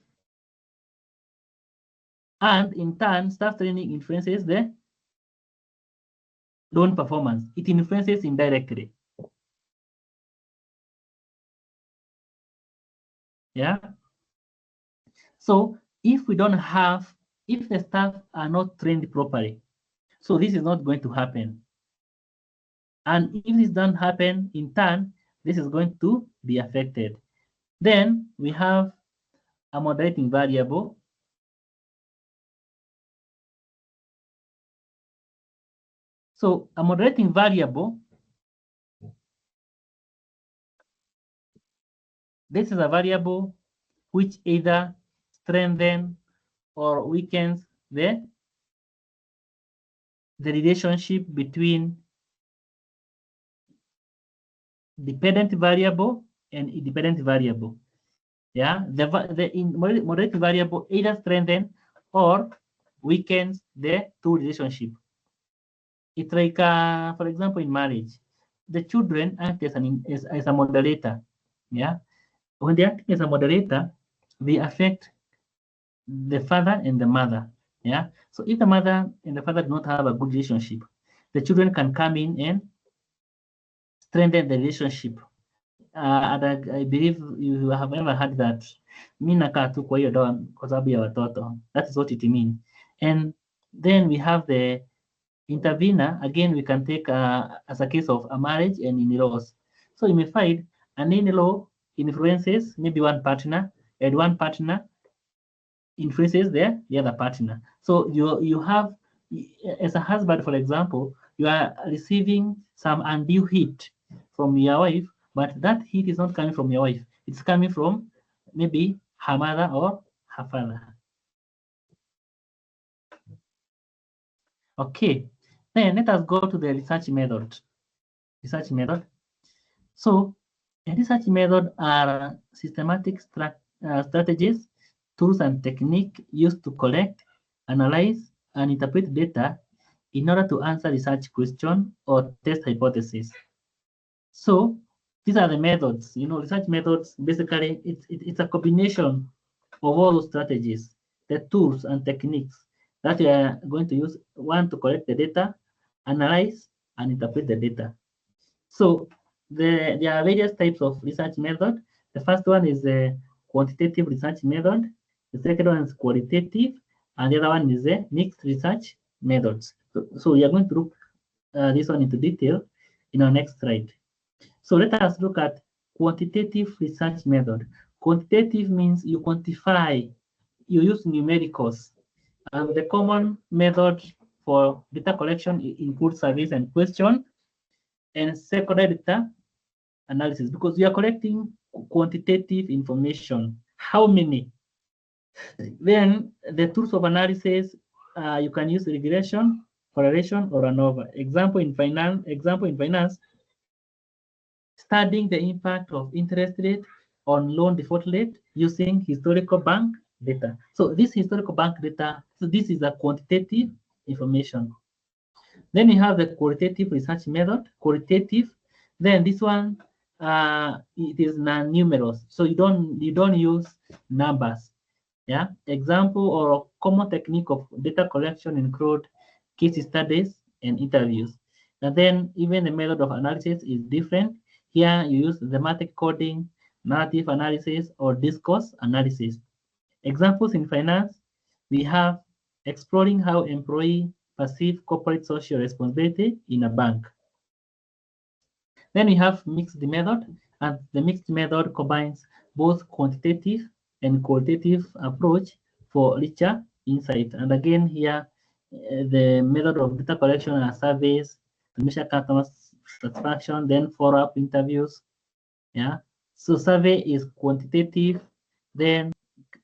and in turn, staff training influences the loan performance. It influences indirectly. Yeah. So if the staff are not trained properly, so this is not going to happen. And if this doesn't happen, in turn, this is going to be affected. Then we have a moderating variable. So a moderating variable, this is a variable which either strengthens or weakens the relationship between dependent variable and independent variable. Yeah, the moderating variable either strengthens or weakens the two relationship. It's like, for example, in marriage, the children act as a moderator. Yeah, when they act as a moderator, they affect the father and the mother. Yeah, so if the mother and the father do not have a good relationship, the children can come in and strengthen the relationship. And I believe you have ever heard that mi nakaa tu kwa hiyo doa kwa sababu ya watoto. That is what it means. And then we have the Intervener, again, we can take as a case of a marriage and in-laws. So you may find an in-law influences maybe one partner, and one partner influences the other partner. So you have, as a husband, for example, you are receiving some undue heat from your wife, but that heat is not coming from your wife. It's coming from maybe her mother or her father. Okay, then let us go to the research method. Research method. So a research method are systematic strategies, tools, and technique used to collect, analyze, and interpret data in order to answer research question or test hypothesis. So these are the methods. Research methods, basically, it's a combination of all those strategies, the tools and techniques that we are going to use, one, to collect the data, analyze, and interpret the data. So there are various types of research method. The first one is the quantitative research method. The second one is qualitative, and the other one is the mixed research methods. So we are going to look this one into detail in our next slide. So let us look at quantitative research method. Quantitative means you quantify, you use numericals. And the common method for data collection includes surveys and question, and secondary data analysis, because we are collecting quantitative information. How many? Then the tools of analysis, you can use regression, correlation, or ANOVA. Example in finance, studying the impact of interest rate on loan default rate using historical bank data. So this historical bank data, so this is a quantitative information. Then you have the qualitative research method, qualitative. Then this one, it is non-numerous, so you don't use numbers. Yeah. Example or common technique of data collection include case studies and interviews. And then even the method of analysis is different. Here you use thematic coding, narrative analysis, or discourse analysis. Examples in finance, we have exploring how employee perceive corporate social responsibility in a bank. Then we have mixed method, and the mixed method combines both quantitative and qualitative approach for richer insight. And again, here, the method of data collection are surveys to measure customer satisfaction, then follow-up interviews. Yeah. So survey is quantitative, then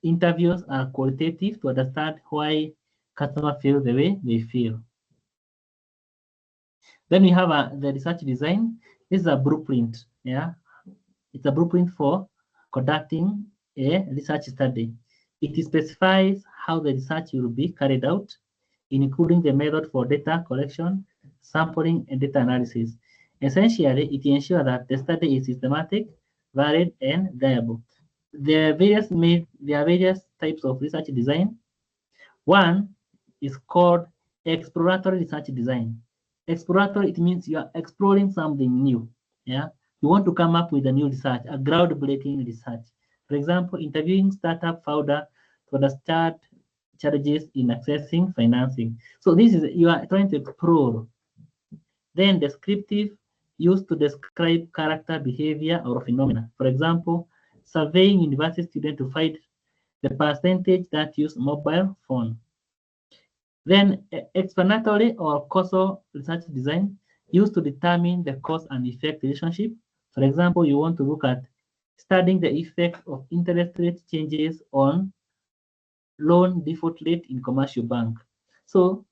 interviews are qualitative to understand why customers feel the way they feel. Then we have the research design. This is a blueprint. Yeah, it's a blueprint for conducting a research study. It specifies how the research will be carried out, including the method for data collection, sampling, and data analysis. Essentially, it ensures that the study is systematic, varied, and viable. There are various types of research design. One is called exploratory research design. Exploratory, it means you are exploring something new. Yeah, you want to come up with a new research, a groundbreaking research. For example, interviewing startup founder to understand challenges in accessing financing. So this is, you are trying to explore. Then descriptive, used to describe character, behavior, or phenomena. For example, surveying university students to find the percentage that use mobile phone. Then explanatory or causal research design used to determine the cause and effect relationship. For example, you want to look at studying the effect of interest rate changes on loan default rate in commercial bank. So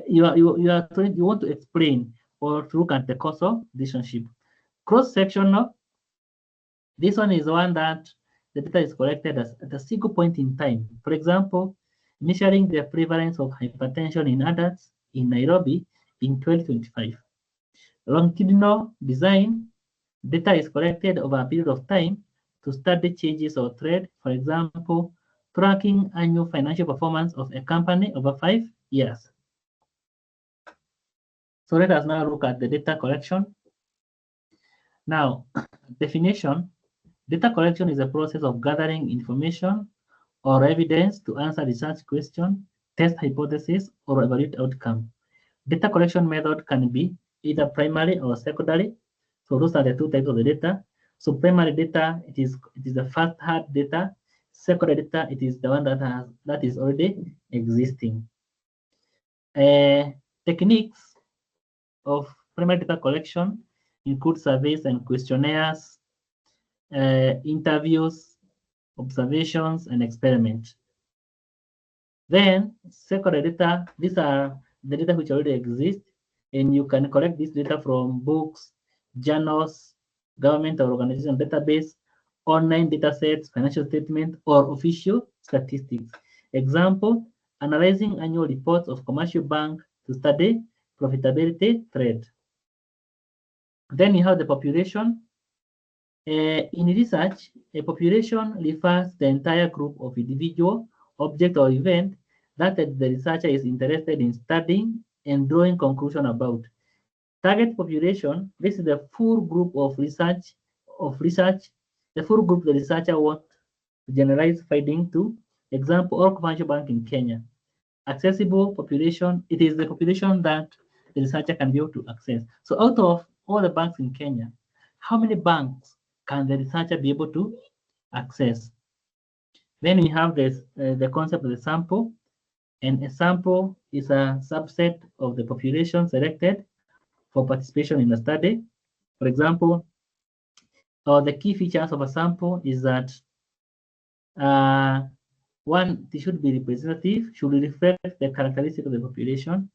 you want to explain or to look at the causal relationship. Cross-sectional, this one is one that the data is collected at a single point in time. For example, measuring the prevalence of hypertension in adults in Nairobi in 2025. Longitudinal design, data is collected over a period of time to study changes or trend. For example, tracking annual financial performance of a company over 5 years. So let us now look at the data collection. Now, definition, data collection is a process of gathering information or evidence to answer research question, test hypothesis, or evaluate outcome. Data collection method can be either primary or secondary. So those are the two types of the data. So primary data, it is the first hard data. Secondary data, it is the one that is already existing. Techniques of primary data collection include surveys and questionnaires, interviews, observations, and experiments. Then secondary data, these are the data which already exist, and you can collect this data from books, journals, government or organization database, online data sets, financial statement, or official statistics. Example, analyzing annual reports of commercial bank to study profitability trend. Then you have the population. In research, a population refers to the entire group of individual, object, or event that the researcher is interested in studying and drawing conclusion about. Target population, this is the full group of research, the full group the researcher wants to generalize finding to. Example, all commercial bank in Kenya. Accessible population, it is the population that the researcher can be able to access. So out of all the banks in Kenya, how many banks can the researcher be able to access? Then we have this, the concept of the sample, and a sample is a subset of the population selected for participation in the study. For example, the key features of a sample is that one, it should be representative, should reflect the characteristics of the population.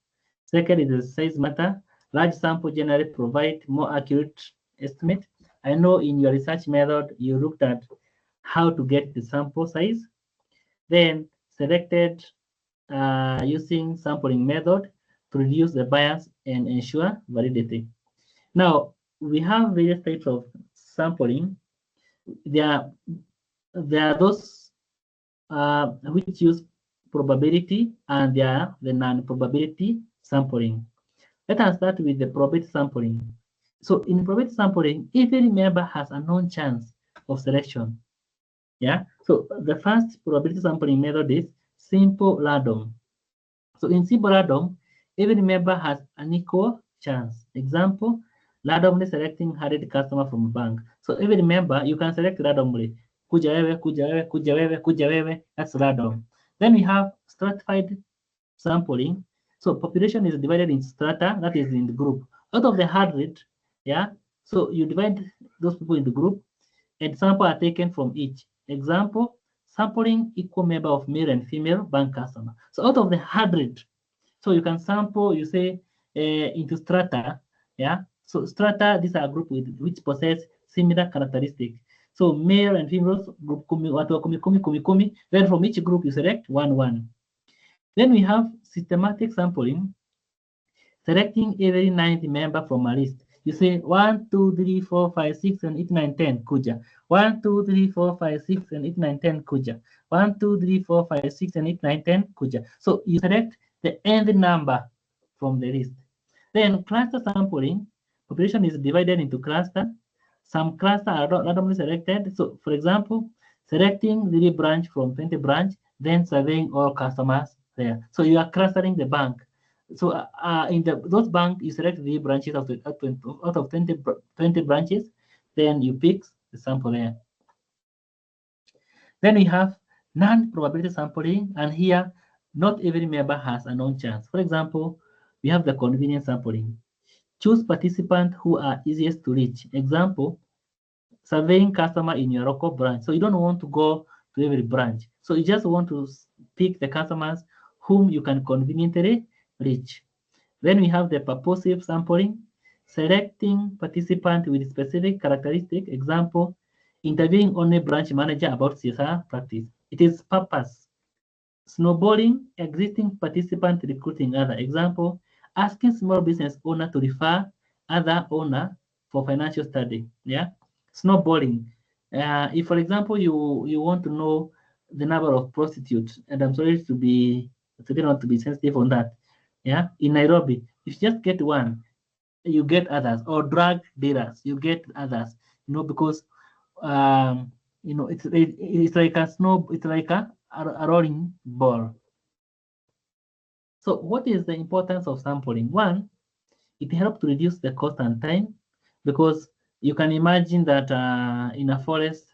Second is the size matter. Large sample generally provide more accurate estimate. I know in your research method, you looked at how to get the sample size. Then selected using sampling method to reduce the bias and ensure validity. Now, we have various types of sampling. There are those which use probability, and there are the non-probability sampling. Let us start with the probability sampling. So in probability sampling, every member has a known chance of selection. Yeah. So the first probability sampling method is simple random. So in simple random, every member has an equal chance. Example, randomly selecting 100 customer from a bank. So every member you can select randomly. Kuja wewe, kuja wewe, kuja wewe, kuja wewe. That's random. Then we have stratified sampling. So population is divided in strata, that is in the group. Out of the 100, yeah, so you divide those people in the group, and sample are taken from each. Example, sampling equal member of male and female bank customer. So out of the 100, so you can sample, you say, into strata, yeah. So strata, these are group with which possess similar characteristics. So male and female group watu wa kumi. Then from each group you select 1. Then we have systematic sampling, selecting every 90 member from a list. You say 1, 2, 3, 4, 5, 6, and 8, 9, 10, kuja. 1, 2, 3, 4, 5, 6, and 8, 9, 10, kuja. 1, 2, 3, 4, 5, 6, and 8, 9, 10, kuja. So you select the end number from the list. Then cluster sampling, population is divided into cluster. Some clusters are randomly selected. So for example, selecting 3 branch from 20 branch, then surveying all customers there. So you are clustering the bank. So in those banks, you select the branches out of 20 branches, then you pick the sample there. Then we have non-probability sampling, and here not every member has a known chance. For example, we have the convenience sampling. Choose participants who are easiest to reach. Example, surveying customer in your local branch. So you don't want to go to every branch. So you just want to pick the customers whom you can conveniently reach. Then we have the purposive sampling, selecting participants with specific characteristic. Example, interviewing only branch manager about CSR practice. It is purpose. Snowballing, existing participant recruiting other. Example, asking small business owner to refer other owner for financial study. Yeah. Snowballing. If, for example, you want to know the number of prostitutes, and I'm sorry not to be sensitive on that. Yeah. In Nairobi, if you just get one, you get others, or drug dealers, you get others. Because it's like a rolling ball. So what is the importance of sampling? One, it helps to reduce the cost and time, because you can imagine that in a forest,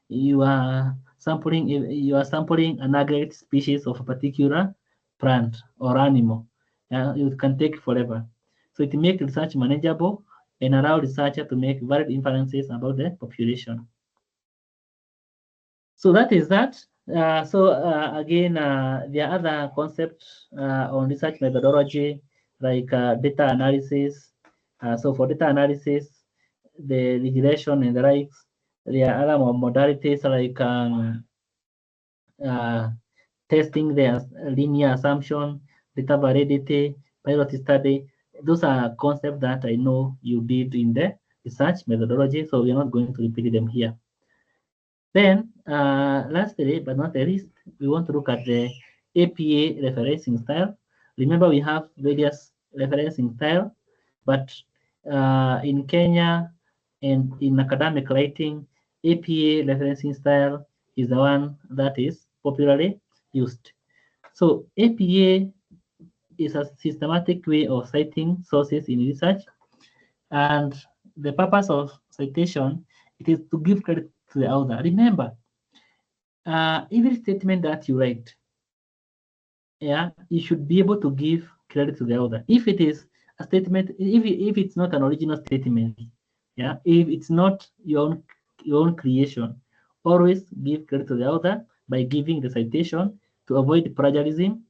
you are sampling an aggregate species of a particular plant or animal. It can take forever. So it makes research manageable and allow researcher to make valid inferences about the population. So that is that. Again, there are other concepts on research methodology, like data analysis. So for data analysis, the regression and the likes, there are other modalities like testing the linear assumption, data validity, pilot study. Those are concepts that I know you did in the research methodology, so we're not going to repeat them here. Then, lastly, but not the least, we want to look at the APA referencing style. Remember, we have various referencing style, but in Kenya and in academic writing, APA referencing style is the one that is popularly used. So APA is a systematic way of citing sources in research, and the purpose of citation, it is to give credit to the author. Remember, every statement that you write, yeah, you should be able to give credit to the author. If it is a statement, if it's not an original statement, yeah, if it's not your own creation, always give credit to the author by giving the citation to avoid plagiarism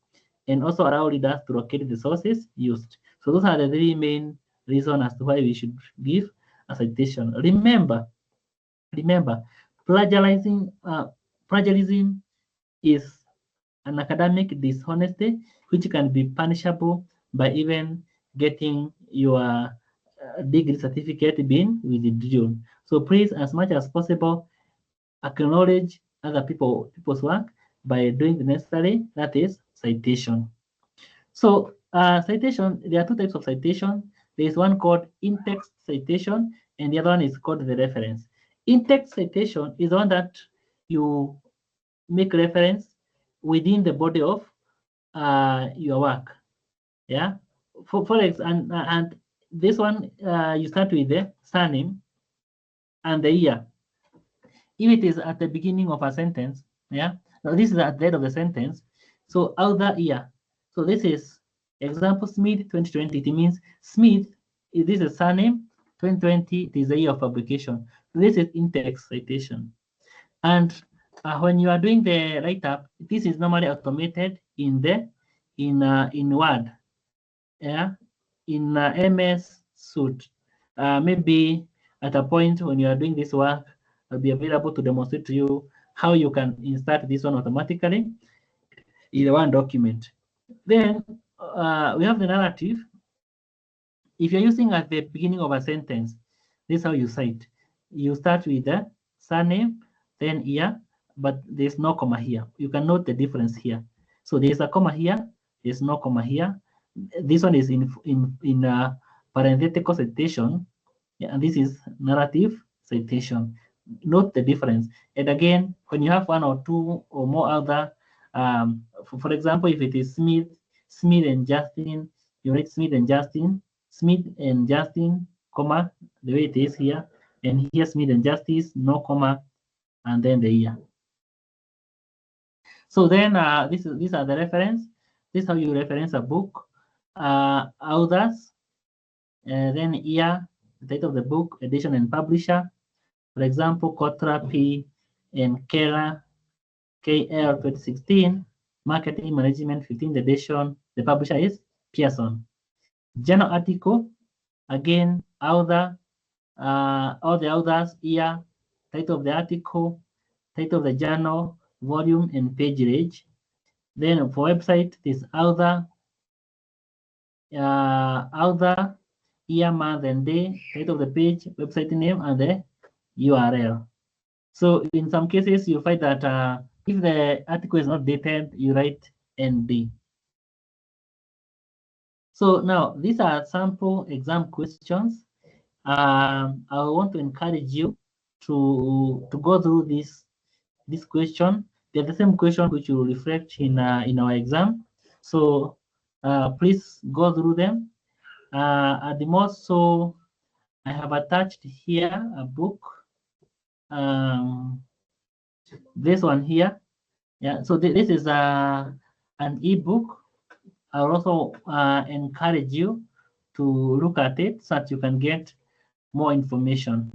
and also allow readers to locate the sources used. So those are the three main reasons as to why we should give a citation. Remember, plagiarism is an academic dishonesty which can be punishable by even getting your degree certificate being withdrawn. So please, as much as possible, acknowledge other people's work by doing the necessary, that is citation. So citation, there are two types of citation. There is one called in-text citation, and the other one is called the reference. In-text citation is the one that you make reference within the body of your work. Yeah. For example, and this one you start with the surname and the year. If it is at the beginning of a sentence, yeah. Now this is at the end of the sentence. So author year. So this is example Smith 2020. It means Smith. This is surname 2020. It is the year of publication. So this is in-text citation. And when you are doing the write-up, this is normally automated in Word, yeah, in MS Suite. Maybe at a point when you are doing this work, I'll be available to demonstrate to you how you can insert this one automatically in one document. Then we have the narrative. If you're using at the beginning of a sentence, this is how you cite. You start with the surname, then year, but there's no comma here. You can note the difference here. So there's a comma here, there's no comma here. This one is in parenthetical citation, yeah, and this is narrative citation. Note the difference. And again, when you have one or two or more other, for example, if it is Smith and Justin, you write Smith and Justin, comma, the way it is here, and here Smith and Justice, no comma, and then the year. So then these are the reference. This is how you reference a book. Authors, then year, the title of the book, edition and publisher. For example, Kotra P. and Keller, KL 2016, Marketing Management 15th edition. The publisher is Pearson. Journal article, again, author, all the authors, year, title of the article, title of the journal, volume, and page range. Then for website, this author, year, month, and day, title of the page, website name, and the URL. So in some cases, you find that if the article is not dated, you write ND. So now these are sample exam questions. I want to encourage you to go through this question. They're the same question which you reflect in our exam. So Please go through them. At the most, so I have attached here a book. This one here. Yeah, so this is an ebook. I also encourage you to look at it so that you can get more information.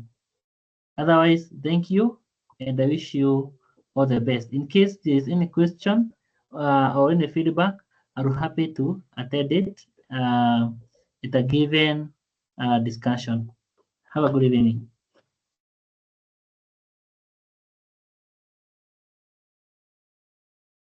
Otherwise, thank you, and I wish you all the best. In case there is any question or any feedback, I'm happy to attend it at a given discussion. Have a good evening.